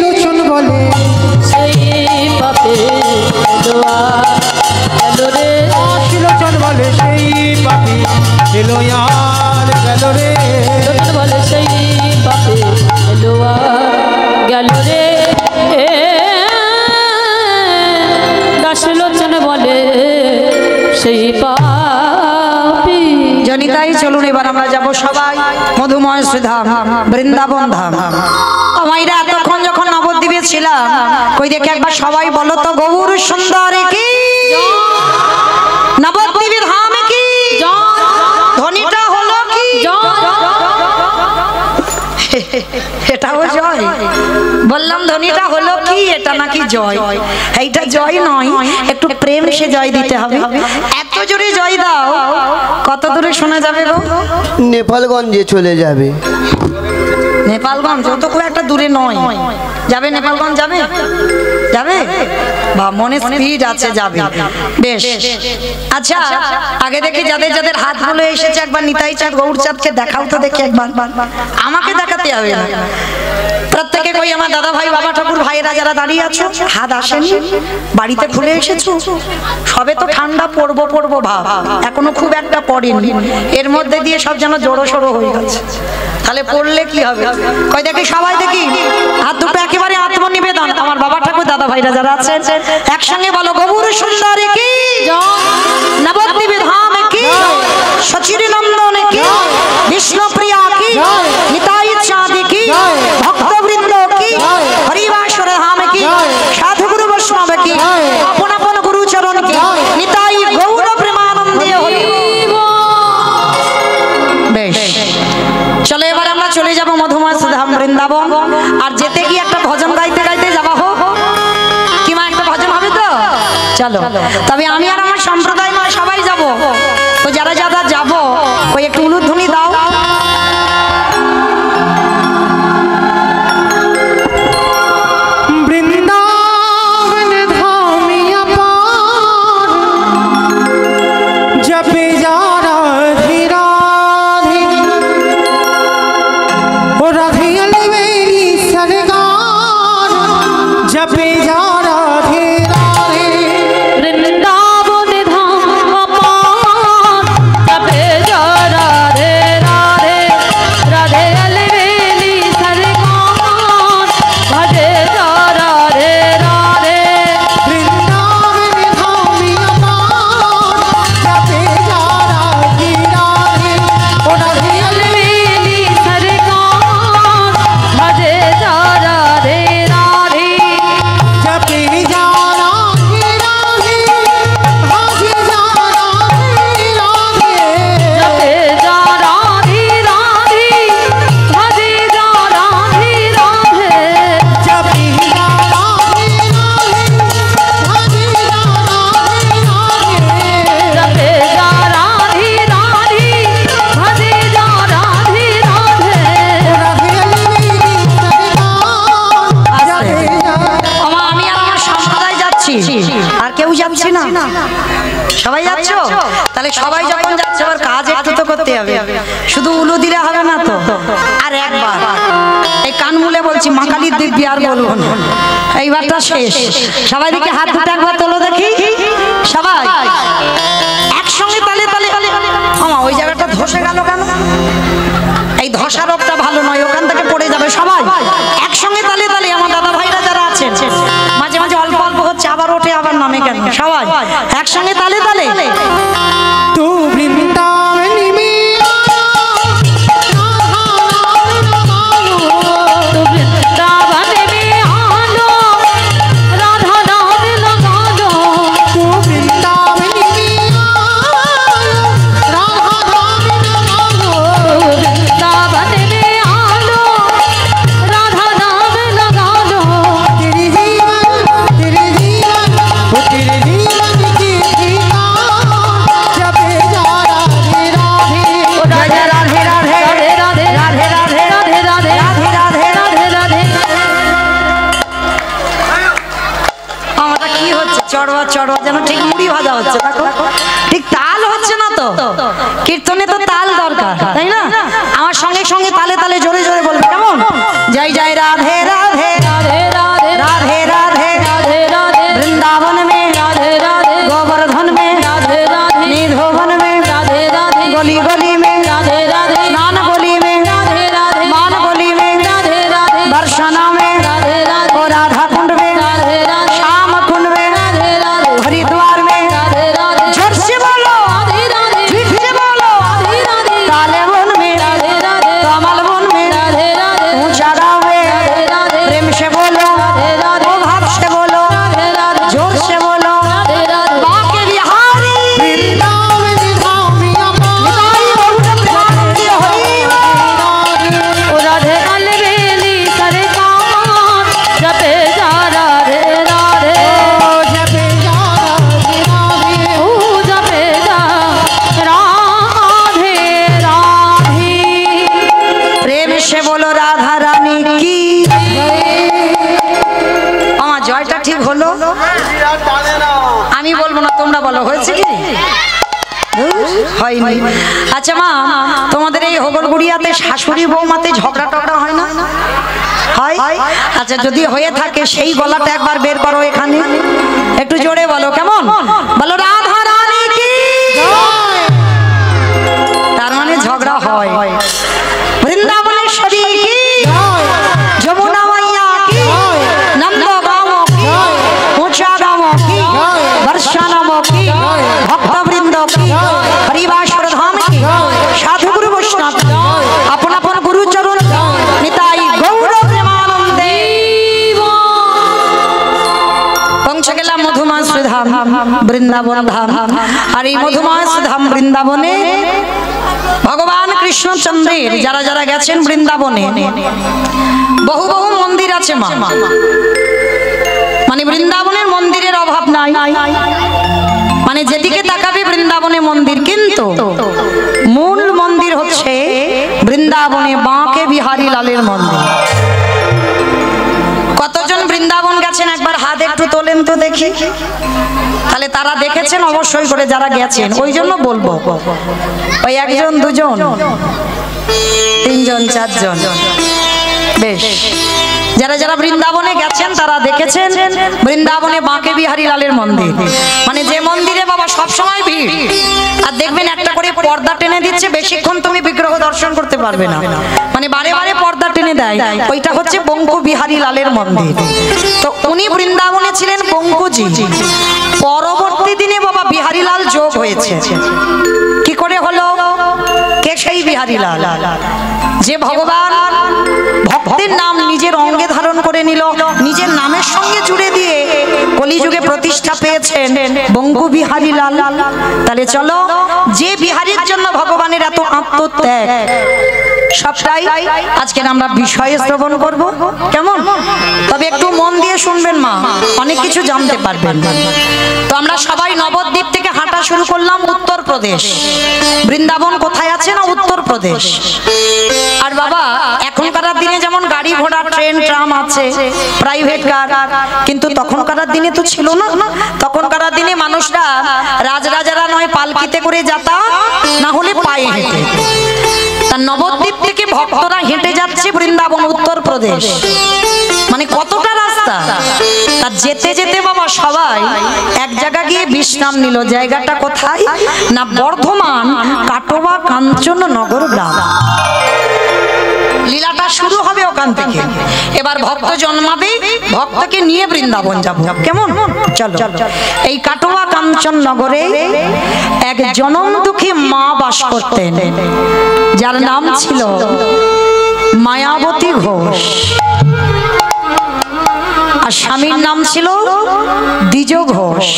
C: লোচন বলে
B: সেই পাপে দোয়া গেল রে
C: দাসলোচন বলে সেই পাপি এলো গেল রে
B: লোচন বলে সেই পাপে দোয়া গেল রে দাস লোচন বলে সেই পাপি
A: জনিতাই চলুন এবার আমরা যাব সবাই মধুময় শ্রীধাম বৃন্দাবন ধাম আমাইরা এতক্ষণ যখন নবদ্বীপে ছিলাম কই দেখে একবার সবাই বলো তো গৌর সুন্দর কি নবদ্বীপে ধাম কি ধ্বনিটা হলো কি এটাও জয় বললাম ধ্বনিটা হলো কি এটা নাকি জয় এইটা জয় নয় একটু প্রেম সে জয় দিতে হবে এত জোরে জয় দাও কত দূরে শোনা যাবে গো
D: নেপালগঞ্জে চলে যাবে।
A: নেপালগঞ্জ ও তো খুব একটা দূরে নয় যাবে নেপালগঞ্জ যাবে যাবে বা মনে স্পিড আছে যাবে বেশ আচ্ছা আগে দেখি যাদের যাদের হাত গুলো এসেছে একবার নিতাই চাঁদ গৌর চাঁদকে দেখাও তো দেখি একবার আমাকে দেখাতে হবে না প্রত্যেকে কই আমার দাদা ভাই বাবা ঠাকুর ভাইরা যারা দাঁড়িয়ে আছো হাত আসেনি বাড়িতে খুলে এসেছো সবে তো ঠান্ডা পড়বো পড়বো ভাব এখনো খুব একটা পড়েনি এর মধ্যে দিয়ে সব যেন জড়ো সড়ো হয়ে গেছে তাহলে পড়লে কি হবে কই দেখি সবাই দেখি হাত দুটো একেবারে আত্মনিবেদন আমার বাবা ঠাকুর দাদা ভাইরা যারা আছেন একসঙ্গে বলো গৌর সুন্দরী কি নবদ্বীপ ধাম কি সচির নন্দন কি বিষ্ণুপ্রিয়া কি নিতাই চাঁদ কি ভক্তবৃন্দ কি হরিবাসর ধাম কি সাধু গুরু বৈষ্ণব কি আপন আপন গুরু চরণ কি নিতাই গৌর প্রেমানন্দে হরি বেশ চলো এবার আমরা চলে যাব মধুময় ধাম বৃন্দাবন আর যেতে গিয়ে একটা ভজন গাইতে গাইতে যাওয়া হোক কি মা একটা ভজন হবে তো চলো তবে আমি আর আমার সম্প্রদায় নয় সবাই যাব তো যারা যারা যাব ওই একটু উলুধ্বনি দাও
C: বৃন্দাবন ধামিয়া পার জপে যা রাধে রাধে ও রাধে अलवेली सरकार जपे जा राधे राधे
B: वृंदावन धाम अपार जपे जा राधे राधे राधे अलवेली सरकार भजे जा राधे राधे
C: वृंदावन धामिया पार जपे जा राधे राधे ओ राधे
B: अलवेली सरकार भजे जा राधे राधे
C: जपे जा राधे राधे भागे जा राधे राधे
B: जपे जा राधे राधे भजे जा राधे राधे
C: जपे जा राधे राधे भागे जा राधे राधे
B: जपे जा राधे राधे भजे जा राधे राधे
C: राधे अलवेली सरकार जपे जा
A: আমার আমি আর আমার সম্প্রদায় যাচ্ছি আর কেউ যাচ্ছে না সবাই যাচ্ছো তাহলে তাহলে সবাই যখন যাচ্ছে এবার কাজ একটু তো করতে হবে, শুধু উলু দিলে হবে না তো। আর একবার এই কান মুলে বলছি মা কালীর দিব্যি আর বলবো না, এইবারটা শেষ। সবাই দিকে হাত দুটো একবার তোলো দেখি, সবাই একসঙ্গে তালে তালে। আমা ওই জায়গাটা ধসে গেল কেন? এই ধসা রোগটা ভালো নয়, ওখান থেকে পড়ে যাবে। সবাই একসঙ্গে তালে তালে। আমার দাদা ভাইরা যারা আছেন মাঝে মাঝে অল্প অল্প হচ্ছে, আবার ওঠে আবার নামে কেন? সবাই একসঙ্গে তালে তালে।
C: तू वृंदावन में
B: वृंदावन में आलो राधा नाम लगा लो।
C: तू वृंदावन में राधा नाम लगा लो।
B: वृंदावन में आलो राधा नाम लगा लो।
C: तेरे जीवन वो तेरे जीवन की गीता जपे जा राधे राधे।
A: राधे राधे राधे
B: राधे राधे
A: राधे राधे
B: राधे राधे
A: राधे राधे
B: राधे राधे।
A: আমারটা কি হচ্ছে? চড়োয়া চড়োয়া যেন ঠিক মুড়ি ভাজা হচ্ছে, দেখো ঠিক তাল হচ্ছে না তো। কীর্তনে তো তাল দরকার, তাই না? আমার সঙ্গে সঙ্গে তালে তালে জোরে জোরে বলবে, কেমন? জয় জয় রাধে রাধে
B: राधे राधे
A: राधे राधे
B: राधे राधे
A: वृंदावन में
B: राधे राधे
A: गोवर्धन में
B: राधे राधे
A: निधोवन में
B: राधे राधे
A: गली गली में
B: राधे राधे
A: स्नान गली में
B: राधे राधे
A: मान गली में
B: राधे राधे
A: दर्शना में
B: राधे राधे
A: और राधा कुंड में
B: राधे राधे
A: श्याम कुंड में
B: राधे राधे
A: हरिद्वार में
B: राधे राधे
A: जोर से बोलो,
B: राधे राधे
A: फिर से बोलो,
B: राधे राधे
A: काले वन में
B: राधे राधे
A: कमल वन में
B: राधे राधे
A: ऊंचा गाँव में
B: राधे राधे
A: प्रेम से बोलो,
B: राधे राधे
A: ओ भाव से बोलो,
B: राधे राधे
A: जोर से बोलो,
B: राधे राधे
A: बाके बिहारी
C: वृंदावन धाम अपार
A: बहुत हरि
B: ओ राधे अलबेली सरकार जपे जा राधे राधे
C: जपे जा राधे राधे।
B: ओ जपे जा राधे राधे।
A: प्रेम से बोलो राधा रानी की। আমার জয়টা ঠিক হলো? আমি বলবো না, তোমরা বলো। হয়েছে কি? হয়নি। আচ্ছা মা, তোমাদের এই হগলগুড়িয়াতে শাশুড়ি বৌমাতে ঝগড়া টগড়া হয় না? হয়? আচ্ছা যদি হয়ে থাকে সেই গলাটা একবার বের করো এখানে, একটু জোরে বলো, কেমন? বলো রাধা রানী কি। তার মানে ঝগড়া হয়। বৃন্দাবনেশ্বরী কি, যমুনা মাইয়া কি, নন্দগাঁও কি, ऊंचा गाँव की, वर्षा नाम की, भक्त वृंद की, हरिवासर धाम की, साधु गुरु वैष्णव की, अपन अपन गुरु चरण निताई गौर प्रेमानंदे। पहुंचे गेला मधुमास धाम বৃন্দাবন ধাম। আর এই মধুমাস ধাম বৃন্দাবনে ভগবান কৃষ্ণচন্দ্রের যারা যারা গেছেন বৃন্দাবনে বহু বহু মন্দির আছে মা। মানে বৃন্দাবনের মন্দিরের অভাব নাই, মানে যেদিকে তাকাবে বৃন্দাবনে মন্দির। কিন্তু মূল মন্দির হচ্ছে বৃন্দাবনে বাঁকে বিহারী লালের মন্দির। কতজন বৃন্দাবন গেছেন একবার হাত একটু তোলেন তো দেখি। তাহলে তারা দেখেছেন অবশ্যই করে যারা গেছেন, ওই জন্য বলবো। ওই একজন দুজন তিনজন চারজন, বেশ যারা যারা বৃন্দাবনে গেছেন তারা দেখেছেন বৃন্দাবনে বাঁকে বিহারী লালের মন্দির। মানে যে মন্দিরে বাবা সব সময় ভিড়, আর দেখবেন একটা করে পর্দা টেনে দিচ্ছে, বেশিক্ষণ তুমি বিগ্রহ দর্শন করতে পারবে না, মানে বারে বারে পর্দা টেনে দেয়। ওইটা হচ্ছে বঙ্কু বিহারী লালের মন্দির। তো উনি বৃন্দাবনে ছিলেন বঙ্কুজি। পরবর্তী দিনে বাবা বিহারী লাল যোগ হয়েছে। কি করে হলো? কে সেই বিহারী লাল? যে ভগবান ভক্তের নাম নিজের অঙ্গে ধারণ করে নিল, নিজের নামের সঙ্গে জুড়ে দিয়ে কলিযুগে প্রতিষ্ঠা পেয়েছেন বঙ্কু বিহারী লাল। তাহলে চলো, যে বিহারীর জন্য ভগবানের এত আত্মত্যাগ, সবটাই আজকে আমরা বিষয়ে শ্রবণ করব, কেমন? তবে একটু মন দিয়ে শুনবেন মা, অনেক কিছু জানতে পারবেন। তো আমরা সবাই নবদ্বীপ থেকে হাঁটা শুরু করলাম উত্তরপ্রদেশ। বৃন্দাবন কোথায় আছে না? উত্তরপ্রদেশ। আর বাবা এখনকার দিনে যেমন গাড়ি ঘোড়া ট্রেন ট্রাম আছে, প্রাইভেট কার, কিন্তু তখনকার দিনে তো ছিল না। তখনকার দিনে মানুষরা রাজরাজারা নয় পালকিতে করে যাতায়াত, না হলে পায়ে হেঁটে। তার নবদ্বীপ থেকে ভক্তরা হেঁটে যাচ্ছে বৃন্দাবন উত্তরপ্রদেশ, মানে কতটা রাস্তা। তার যেতে যেতে বাবা সবাই এক জায়গা গিয়ে বিশ্রাম নিল। জায়গাটা কোথায় না বর্ধমান কাটোয়া কাঞ্চননগর গ্রাম। লীলাটা শুরু হবে ওখান থেকে। এবার ভক্ত জন্মাবে, ভক্তকে নিয়ে বৃন্দাবন যাব, কেমন? চলো। এই কাটোয়া কাঞ্চননগরে এক জনম দুঃখী মা বাস করতেন, যার নাম ছিল মায়াবতী ঘোষ, আর স্বামীর নাম ছিল দ্বিজ ঘোষ।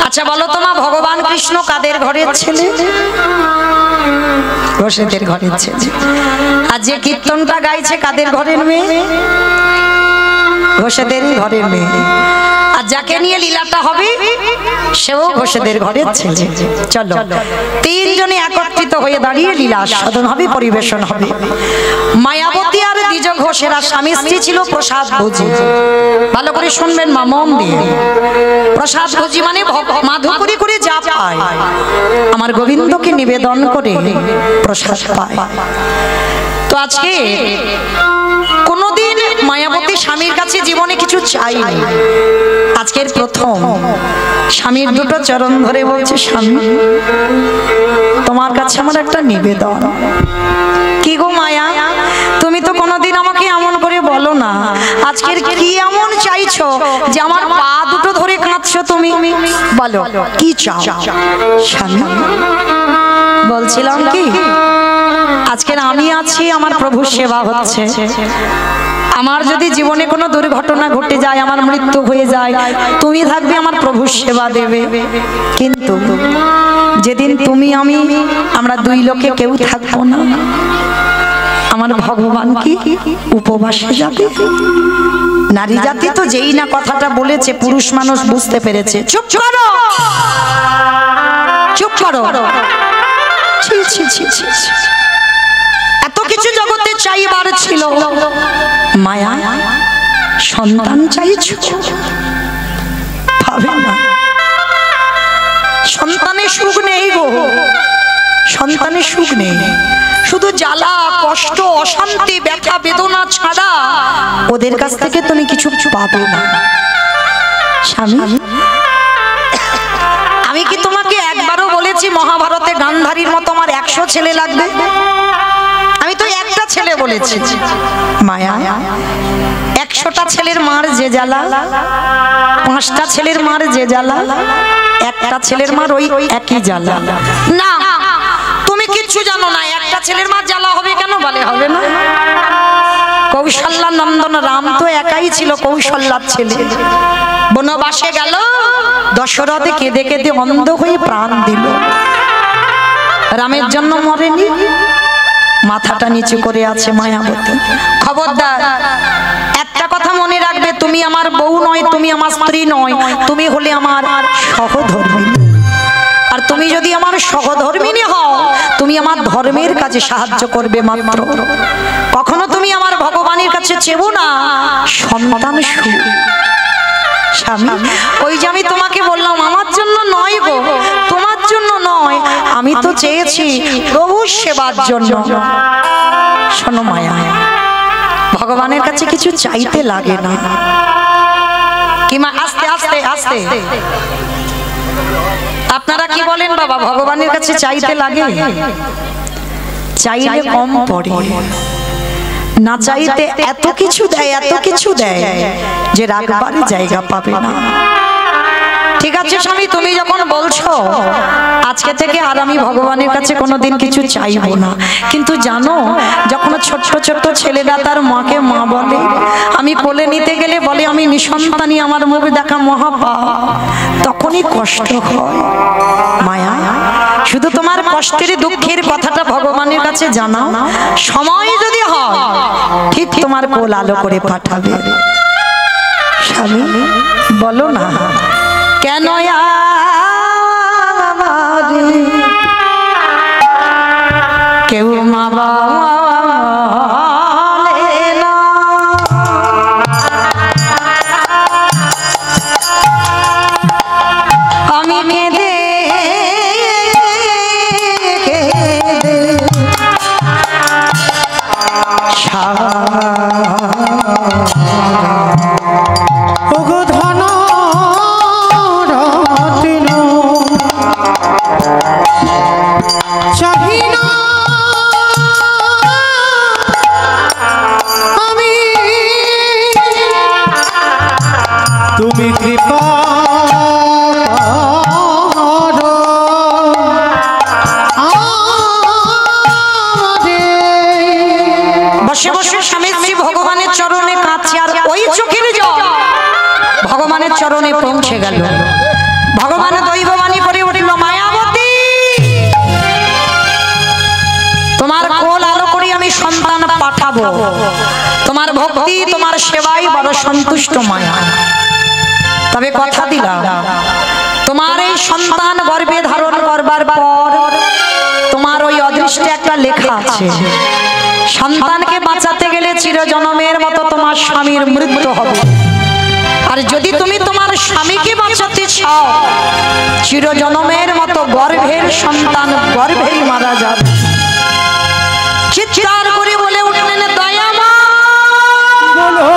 A: আচ্ছা বলো তো মা, ভগবান কৃষ্ণ কাদের ঘরের ছেলে? ঘোষেদের ঘরের ছেলে। আর যে কীর্তনটা গাইছে কাদের ঘরের মেয়ে? ঘোষেদের ঘরের মেয়ে। আর যাকে নিয়ে লীলাটা হবে সেও ঘোষেদের ঘরের ছেলে। চলো তিনজনে একত্রিত হয়ে দাঁড়িয়ে লীলা সাধন হবে, পরিবেশন হবে। মায়াবতী আর দ্বিজ ঘোষেরা স্বামী স্ত্রী ছিল প্রসাদ ভোজি। ভালো করে শুনবেন মা, মন দিয়ে। প্রসাদ ভোজি মানে মাধু করে করে যা পায় আমার গোবিন্দকে নিবেদন করে প্রসাদ পায়। তো আজকে কোনদিন মায়াবতী স্বামীর কাছে জীবনে কিছু চাইনি, আজকের প্রথম স্বামীর দুটো চরণ ধরে বলছে, স্বামী তোমার কাছে আমার একটা নিবেদন। কি গো মায়া, তুমি তো কোনোদিন আমাকে এমন করে বলো না, আজকের কি এমন চাইছো যে আমার পা দুটো ধরে কাঁদছো তুমি? বলো কি চাও? স্বামী বলছিলাম কি, আজকের আমি আছি, আমার প্রভুর সেবা হচ্ছে, আমার যদি জীবনে কোনো দুর্ঘটনা ঘটে যায়, আমার মৃত্যু হয়ে যায়, তুমি থাকবে আমার প্রভুর সেবা দেবে। কিন্তু যেদিন তুমি আমি আমরা দুই লোকে কেউ থাকবো না, আমার ভগবান কি উপবাসে যাবে? নারী জাতি তো যেই না কথাটা বলেছে পুরুষ মানুষ বুঝতে পেরেছে। চুপ করো, চুপ করো। ছি ছি ছি ছি, এত কিছু জগতে চাইবার ছিল, মায়া সন্তান চাইছো? ভাবে না, সন্তানের সুখ নেই গো, সন্তানের সুখ নেই, শুধু জ্বালা কষ্ট অশান্তি ব্যথা বেদনা ছাড়া ওদের কাছ থেকে তুমি কিছু পাবে না। স্বামী আমি কি তোমাকে একবারও বলেছি মহাভারতে গান্ধারীর মতো আমার 100 ছেলে লাগবে? আমি তো একটা ছেলে বলেছি। মায়া 100টা ছেলের মার যে জ্বালা, 5টা ছেলের মার যে জ্বালা, একটা ছেলের মার ওই একই জ্বালা। না তুমি কিচ্ছু জানো না, একটা ছেলের মার জ্বালা হবে কেন? বলে হবে না। কৌশল্যা নন্দন রাম তো একাই ছিল, কৌশল্যার ছেলে। বনবাসে গেল, দশরথে কেঁদে কেঁদে অন্ধ হয়ে প্রাণ দিল। রামের জন্য মরেনি, মাথাটা নিচু করে আছে মায়াবতী। খবরদার একটা কথা মনে রাখবে, তুমি আমার বউ নয়, তুমি আমার স্ত্রী নয়, তুমি হলে আমার সহধর্মিনী। আর তুমি যদি আমার সহধর্মিনী হও, তুমি আমার ধর্মের কাজে সাহায্য করবে মাত্র। কখনো তুমি আমার ভগবানের কাছে চেবো না সন্তান সুখ। স্বামী ওই যে আমি তোমাকে বললাম আমার জন্য নয় গো, তোমার জন্য নয়, আমি তো চেয়েছি প্রভুর সেবার জন্য। শোনো মায়া, ভগবানের কাছে কিছু চাইতে লাগে না। কি মা, আস্তে আস্তে আস্তে। আপনারা কি বলেন বাবা, ভগবানের কাছে চাইতে লাগে? চাইলে কম পড়ে, না চাইতে এত কিছু দেয়, এত কিছু দেয় যে রাখবার জায়গা পাবে না। ঠিক আছে স্বামী, তুমি যখন বলছো আজকে থেকে আর আমি ভগবানের কাছে কোনোদিন কিছু চাইবো না, কিন্তু জানো যখন ছোট্ট ছোট্ট ছেলেরা তার মাকে মা বলে, আমি কোলে নিতে গেলে বলে আমি নিঃসন্তানী, আমার মুখ দেখা মহাপাপ, তখনই কষ্ট হয়। মায়া শুধু তোমার কষ্টের দুঃখের কথাটা ভগবানের কাছে জানাও, সময় যদি হয় ঠিক তোমার কোল আলো করে পাঠাবে। স্বামী বলো না কেন কেউ মা বলে না আমি কেঁদে কেঁদে
C: ওগো ধন রত্ন চাহি না আমি তুমি কৃপা করো আমাদের।
A: বসে বসে স্বামী শ্রী ভগবানের চরণে কাঁদছে আর ওই চোখের জল ভগবানের চরণে পৌঁছে গেল। ভগবান দৈববাণী করে উঠল, মায়াবতী তোমার কোল আলো করে আমি সন্তান পাঠাবো, তোমার ভক্তি তোমার সেবাই বড় সন্তুষ্ট মায়া। তবে কথা দিলাম তোমার এই সন্তান গর্ভে ধারণ করবার পর তোমার ওই অদৃষ্টে একটা লেখা আছে, সন্তানকে বাঁচাতে গেলে চিরজনমের মতো তোমার স্বামীর মৃত্যু হবে। আর যদি তুমি তোমার স্বামীকে বাঁচাতে চাও চিরজনমের মতো গর্ভের সন্তান গর্ভেই মারা যাবে। চিৎকার করে বলে উঠলেন, দয়ামা
C: বলো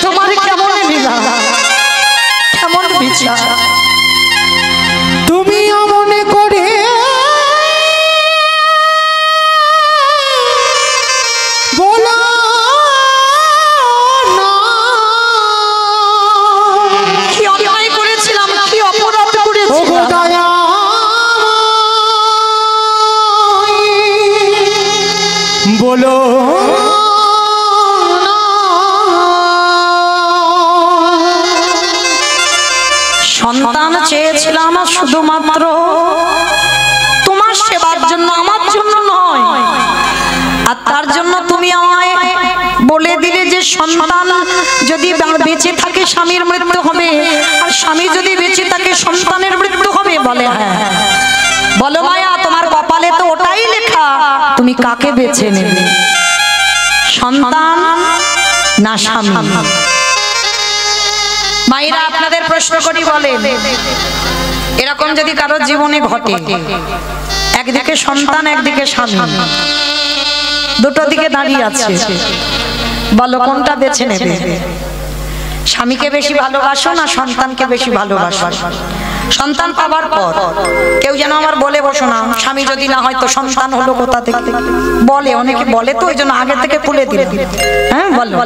A: তোমার কেমন লীলা, কেমন বিচার।
C: তুমি মনে করে বলো না
A: কি অন্যায় করেছিলাম, কি অপরাধ
C: ওগো
A: করেছিলাম।
C: দয়া বলো
A: সন্তান চেয়েছিলাম শুধুমাত্র তোমার সেবার জন্য, আমার জন্য নয়। আর তার জন্য তুমি আমায় বলে দিলে যে সন্তান যদি বেঁচে থাকে স্বামীর মৃত্যু হবে, আর স্বামী যদি বেঁচে থাকে সন্তানের মৃত্যু হবে। বলে হ্যাঁ। বলো মায়া, তোমার কপালে তো ওটাই লেখা, তুমি কাকে বেছে নেবে, সন্তান না স্বামী? মায়েরা আপনাদের প্রশ্ন করি, বলেন এরকম যদি কারোর জীবনে ঘটে, একদিকে সন্তান একদিকে স্বামী, দুটো দিকে দাঁড়িয়ে আছে, বলো কোনটা বেছে নেবে? স্বামীকে বেশি ভালোবাসো না সন্তানকে বেশি ভালোবাসো? সন্তান পাবার পর কেউ যেন আমার বলে বসো না, স্বামী যদি না হয় তো সন্তান হলো কোথা থেকে? বলে, অনেকে বলে, তো ওই জন্য আগে থেকে তুলে দিলে। হ্যাঁ বলো,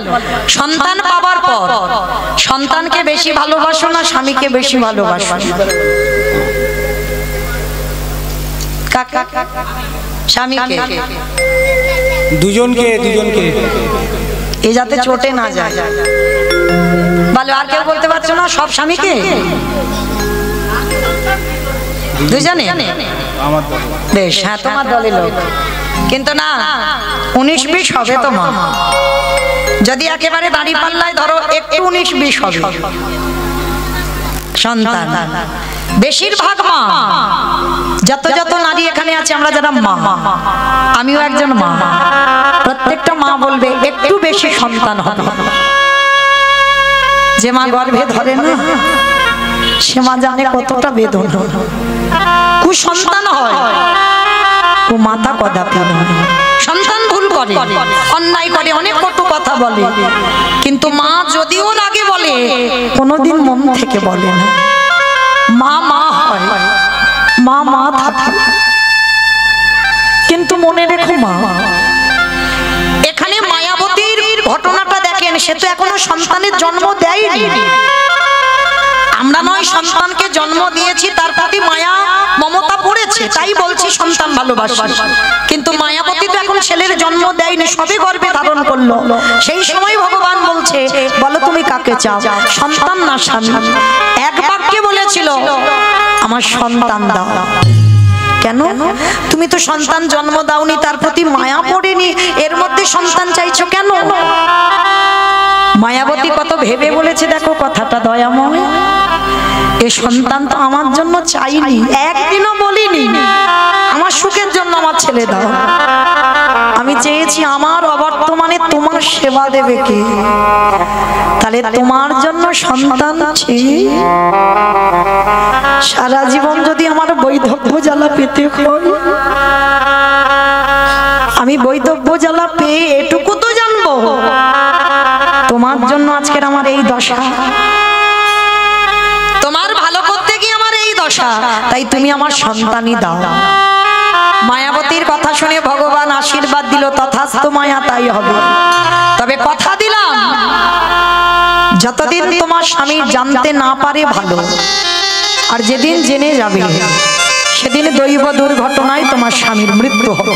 A: সন্তান পাবার পর সন্তানকে বেশি ভালোবাসো না স্বামীকে বেশি ভালোবাসো? কাকা স্বামীকে?
C: দুজনকে
A: এ যাতে চটে না যায়। বলো, আর কেউ বলতে পারছো না? সব স্বামীকে? দুজনে? বেশ, হ্যাঁ তোমার দলের লোক, কিন্তু না 19-20 হবে তো মা। যদি একেবারে দাড়ি পাল্লায় ধরো একটু 19-20 হবে সন্তান। বেশিরভাগ মা, যত যত নারী এখানে আছে আমরা যারা মা, আমিও একজন মা, প্রত্যেকটা মা বলবে একটু বেশি সন্তান হবে। যে মা গর্ভে ধরে না সে মা জানে কতটা বেদনা। কুসন্তান হয়, কুমাতা কদাপি নয়। সন্তান ভুল করে, অন্যায় করে, অনেক কটু কথা বলে, কিন্তু মা যদিও রাগে বলে কোনোদিন মন থেকে বলে না। মা মা হয়, মা মা থাকে, কিন্তু মনে রেখো মা, এখানে মায়াবতীর ঘটনাটা দেখেন, সে তো এখনো সন্তানের জন্ম দেয়নি। আমরা নয় সন্তানকে জন্ম দিয়েছি, তার প্রতি মায়া মমতা পড়েছে, তাই বলছি সন্তান ভালোবাসি। কিন্তু মায়াবতী তো এখন ছেলের জন্ম দেয়নি, সবে গর্ভে ধারণ করলো। সেই সময় ভগবান বলছে, বলো তুমি কাকে চাও, সন্তান না স্বামী? এক বাক্যে বলেছিল, আমার সন্তান দাও। কেন? তুমি তো সন্তান জন্ম দাওনি, তার প্রতি মায়া পড়েনি, এর মধ্যে সন্তান চাইছো কেন? মায়াবতী কত ভেবে বলেছে, দেখো কথাটা দয়াময়। এ সন্তান তো আমার জন্য চাইনি, একদিনও বলিনি আমার সুখের জন্য আমার ছেলে দাও। আমি চেয়েছি আমার অবর্তমানে তোমার সেবা দেবে কে, তাহলে তোমার জন্য সন্তান চেয়ে সারা জীবন যদি আমার বৈধব্য জ্বালা পেতে হয়, আমি বৈধব্য জ্বালা পেয়ে এটুকু তো জানবো তোমার জন্য আজকের আমার এই দশা, তোমার ভালো করতে গিয়ে আমার এই দশা, তাই তুমি আমার সন্তানই দাও। মায়াবতীর কথা শুনে ভগবান আশীর্বাদ দিল, তথাস্তু মায়া, তাই হবে। তবে কথা দিলাম, যতদিন তোমার স্বামী জানতে না পারে ভালো, আর যেদিন জেনে যাবে সেদিন দৈব দুর্ঘটনায় তোমার স্বামীর মৃত্যু হবে।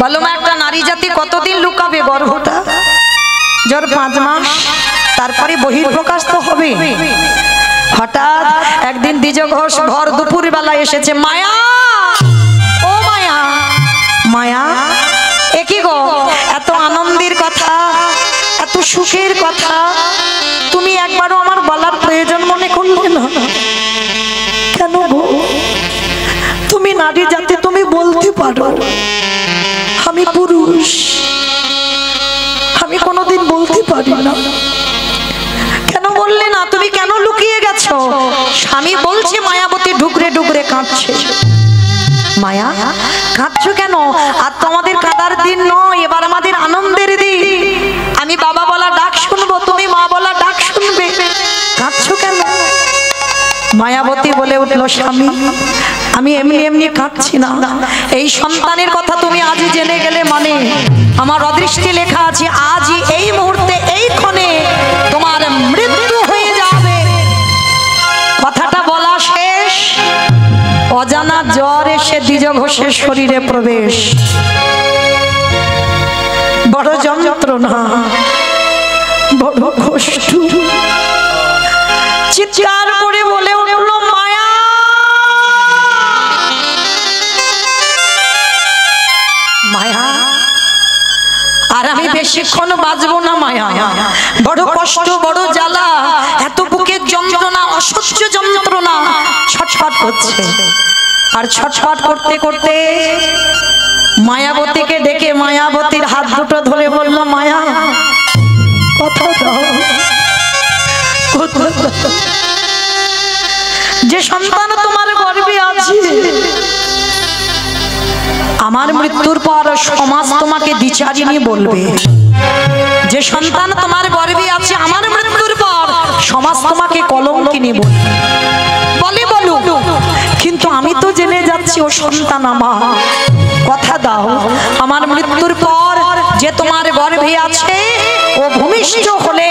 A: বলো মা, একটা নারী জাতি কতদিন লুকাবে গর্ভটা? জ্বর 5 মাস, তারপরে বহির্প্রকাশ তো হবে। হঠাৎ একদিন দ্বিজ ঘোষ ভর দুপুর বেলা এসেছে, মায়া, ও মায়া, মায়া, এ কি গো, এত আনন্দের কথা, এত সুখের কথা তুমি একবারও আমার বলার প্রয়োজন মনে করলে না? কেন গো, তুমি নারী জাতি, তুমি বলতে পারো আমি পুরুষ, আমি কোনোদিন বলতে পারি না, কেন বললে না? তুমি কেন লুকিয়ে গেছো? স্বামী বলছে, মায়াবতী ডুকরে ডুকরে কাঁদছে। মায়া, কাঁদছো কেন? আর তোমাদের কাঁদার দিন নয়, এবার আমাদের আনন্দের দিন। আমি বাবা বলা ডাক শুনবো, তুমি মা বলা ডাক শুনবে, কাঁদছো কেন? মায়াবতী বলে উঠলো, স্বামী আমি এমনি এমনি কাঁদছি না, এই সন্তানের কথা তুমি আজ জেনে গেলে মানে আমার অদৃষ্টে লেখা আছে, আজই এই মুহূর্তে এই ক্ষণে তোমার মৃত্যু হয়ে যাবে। কথাটা বলা শেষ, অজানা জ্বর এসে দ্বিজ ঘোষের শরীরে প্রবেশ। বড় যন্ত্রণা, বড় কষ্ট, চিৎকার করে বলে উঠল, মায়া, মায়া, আর আমি বেশিক্ষণ বাঁচবো না মায়া, বড় কষ্ট, বড় জ্বালা, এত বুকের যন্ত্রণা, অসহ্য যন্ত্রণা, ছটফট করছে। আর ছটফট করতে করতে মায়াবতীকে ডেকে মায়াবতীর হাত দুটো ধরে বলল, মায়া, কথা দাও, যে সন্তান তোমার গর্ভে আছে, আমার মৃত্যুর পর সমাজ তোমাকে দ্বিচারিণী বলবে। যে সন্তান তোমার গর্ভে আছে, আমার মৃত্যুর পর সমাজ তোমাকে কলঙ্কিনী বলবে। বলে বলুক, কিন্তু আমি তো জেনে যাচ্ছি ও সন্তান আমার। কথা দাও, আমার মৃত্যুর পর যে তোমার গর্ভে আছে, ও ভূমিষ্ঠ হলে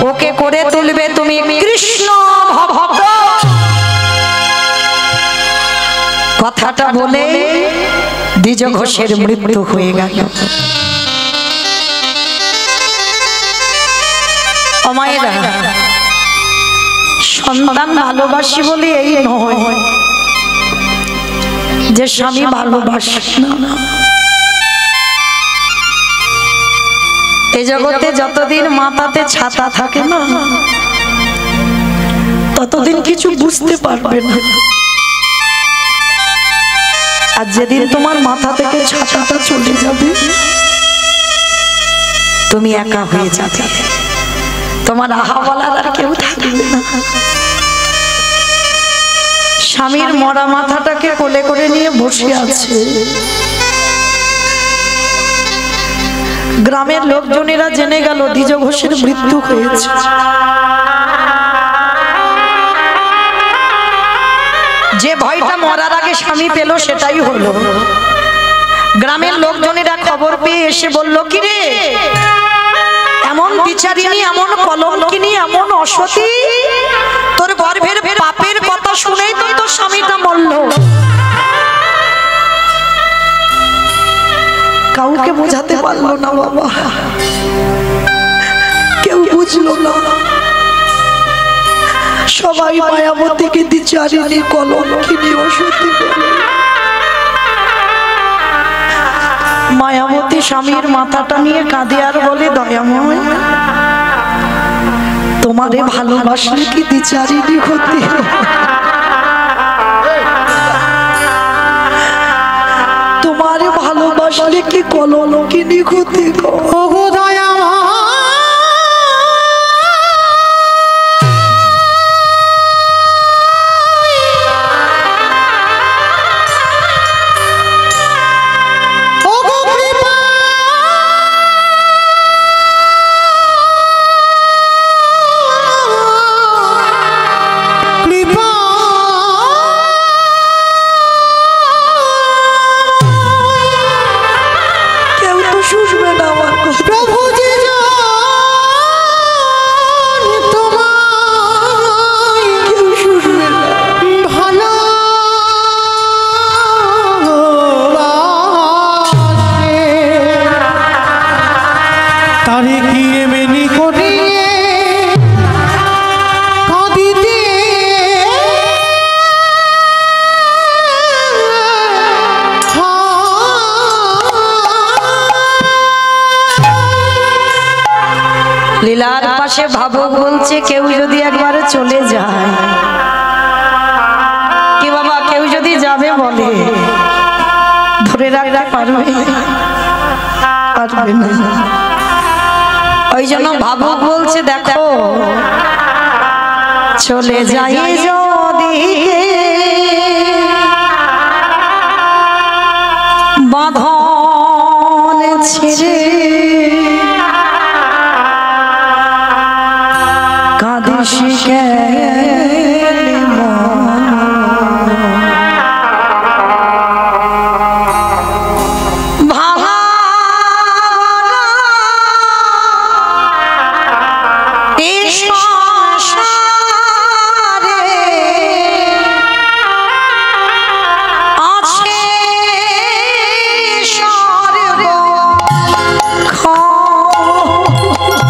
A: ওকে করে তুলবে তুমি কৃষ্ণ ভক্ত। কথাটা বলে দ্বিজ ঘোষের মৃত্যু হয়ে গেল। অমায়েরা, সন্তান ভালোবাসি বলে এই নয় যে স্বামী ভালোবাসে না। এই জগতে যতদিন মাথাতে ছাতা থাকে না, ততদিন কিছু বুঝতে পারবে না। আর যেদিন তোমার মাথা থেকে ছাতাটা চলে যাবে, তুমি একা হয়ে যাবে, তোমার আহা বলার আর কেউ থাকবে না। স্বামীর মরা মাথাটাকে কোলে করে নিয়ে বসে আছে। গ্রামের লোকজনেরা জেনে গেল দ্বিজ ঘোষের মৃত্যু হয়েছে। যে ভয়টা মরার আগে স্বামী পেল, সেটাই হলো। গ্রামের লোকজনেরা খবর পেয়ে এসে বলল, কি রে, এমন বিচারিণী, এমন কলঙ্কিনী, এমন অসতী, তোর গর্ভের পাপের কথা শুনেই তো তোর স্বামীটা মরল। কাউকে বোঝাতে পারলো না বাবা, কেউ বুঝলো না। সবাই মায়াবতীকে দ্বিচারিণী, কলঙ্কিনী, অসতী বলে। মায়াবতী স্বামীর মাথাটা নিয়ে কাঁদে আর বলে, দয়াময়, তোমারে ভালোবাসলে কি দ্বিচারিণী হতে তোমারে ভালোবাসলে কি কলঙ্কিনী হতে
C: ওগো দয়া
A: লীলার পাশে ভাবক বলছে কেউ যদি একবার চলে যায়, কি বাবা কেউ যদি যাবে বলে ধরে রাখতে পারবে পারবে না। ওই জন্য ভাবক বলছে দেখো চলে যাই যদি বাঁধন ছেড়ে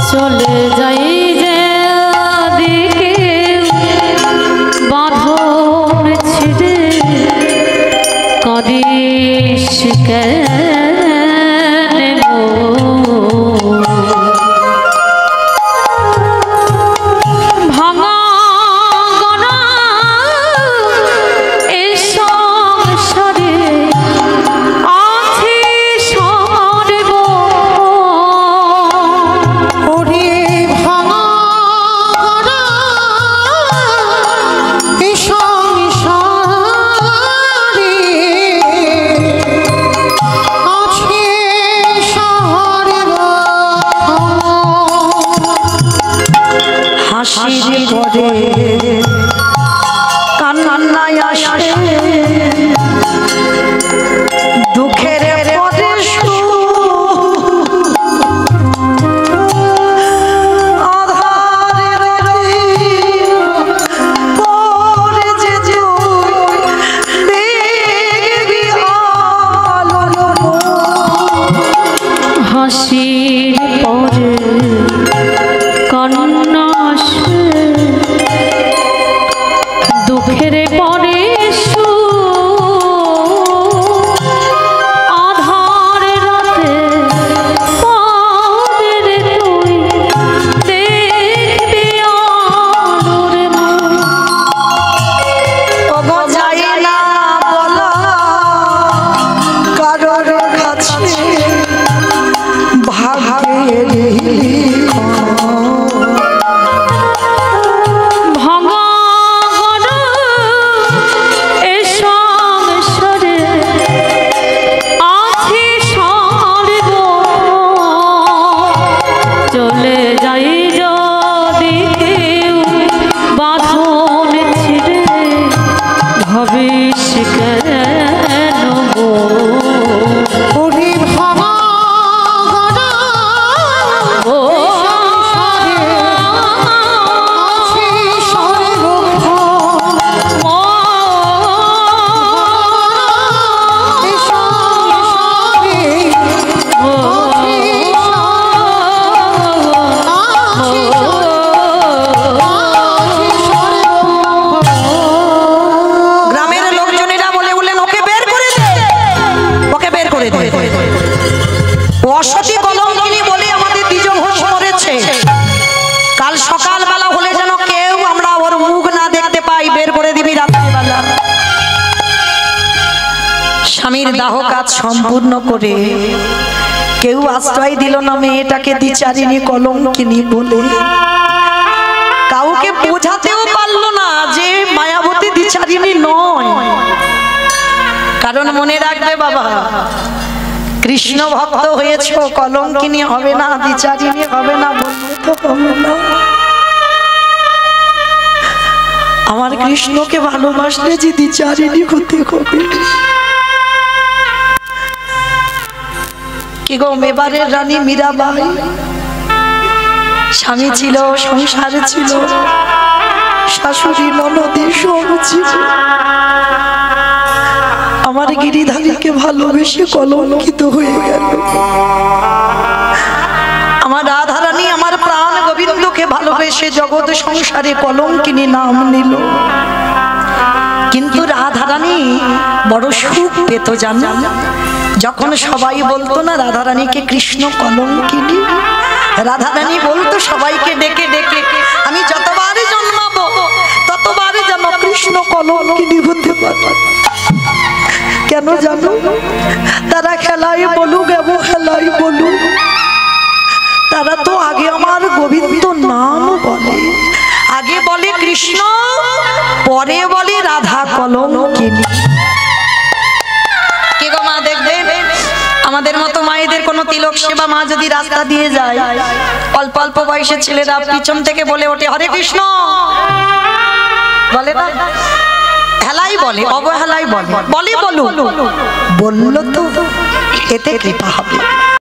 B: চলে যাই যে দিকে বাঁধন ছিড়ে কাঁদিস কেন ভাঙা গড়া এ সংসারে আছে সর্ব
A: হাসির পরে কান্নায় আসে দুঃখের পরে
B: হাসির পরে কান্না দুঃখের পরে আধার রাতে পরের তুই দেখবি আলোর মুখ
A: ওগো যাই না বলা কারোর কাছে ভাগের
B: ভাঙা গড়া এ সংসারে আছে সর্ব চলে যাই যদি কেউ বাঁধন ছিড়ে ভাবিস কেন গো ও
A: গ্রামের লোকজনেরা বলে বললেন ওকে বের স্বামীর দাহ কাজ সম্পূর্ণ করে কেউ আশ্রয় দিল না মেয়েটাকে দ্বিচারিণী কলঙ্কিনী বলে। কাউকে বোঝাতেও পারলো না যে মায়াবতী দ্বিচারিণী নয়। কারণ মনে রাখবে বাবা, কৃষ্ণ ভক্ত হয়েছ, কলঙ্কিনী হবে না, দ্বিচারিণী হবে না বললে তো হবে না। আমার কৃষ্ণকে ভালোবাসলে যে দ্বিচারিণী হতে হবে। কি গো, মেবারের রানী মীরাবাই, স্বামী ছিল, সংসার ছিল, শাশুড়ি ননদী সব ছিল। আমার গিরিধারীকে ভালোবেসে কলঙ্কিত হয়ে গেল। আমার রাধারানী আমার প্রাণ গোবিন্দকে ভালোবেসে জগৎ সংসারে কলঙ্কিনী নাম নিল। কিন্তু রাধারানী বড় সুখ পেত জানো, যখন সবাই বলতো না রাধারানীকে কৃষ্ণ কলঙ্কিনী, রাধারানী বলতো সবাইকে ডেকে ডেকে, আমি যতবারই জন্মাবো ততবারই যেন কৃষ্ণ কলঙ্কিনী হতে পারে। কেন জানো? তারা খেলাই বলুক অবহেলাই বলুক, তারা তো আগে আমার গোবিন্দ নাম বলে, আগে বলে কৃষ্ণ, পরে বলে রাধা কলঙ্কিনী। কি গো মা, দেখবে আমাদের মতো মায়েদের কোনো তিলক সেবা মা যদি রাস্তা দিয়ে যায়, অল্প অল্প বয়সের ছেলেরা পিছন থেকে বলে ওঠে হরে কৃষ্ণ, বলে না? হেলাই বলে, অবহেলাই বলে, বলে বলুন, বললো তো এতে কৃপা হবে।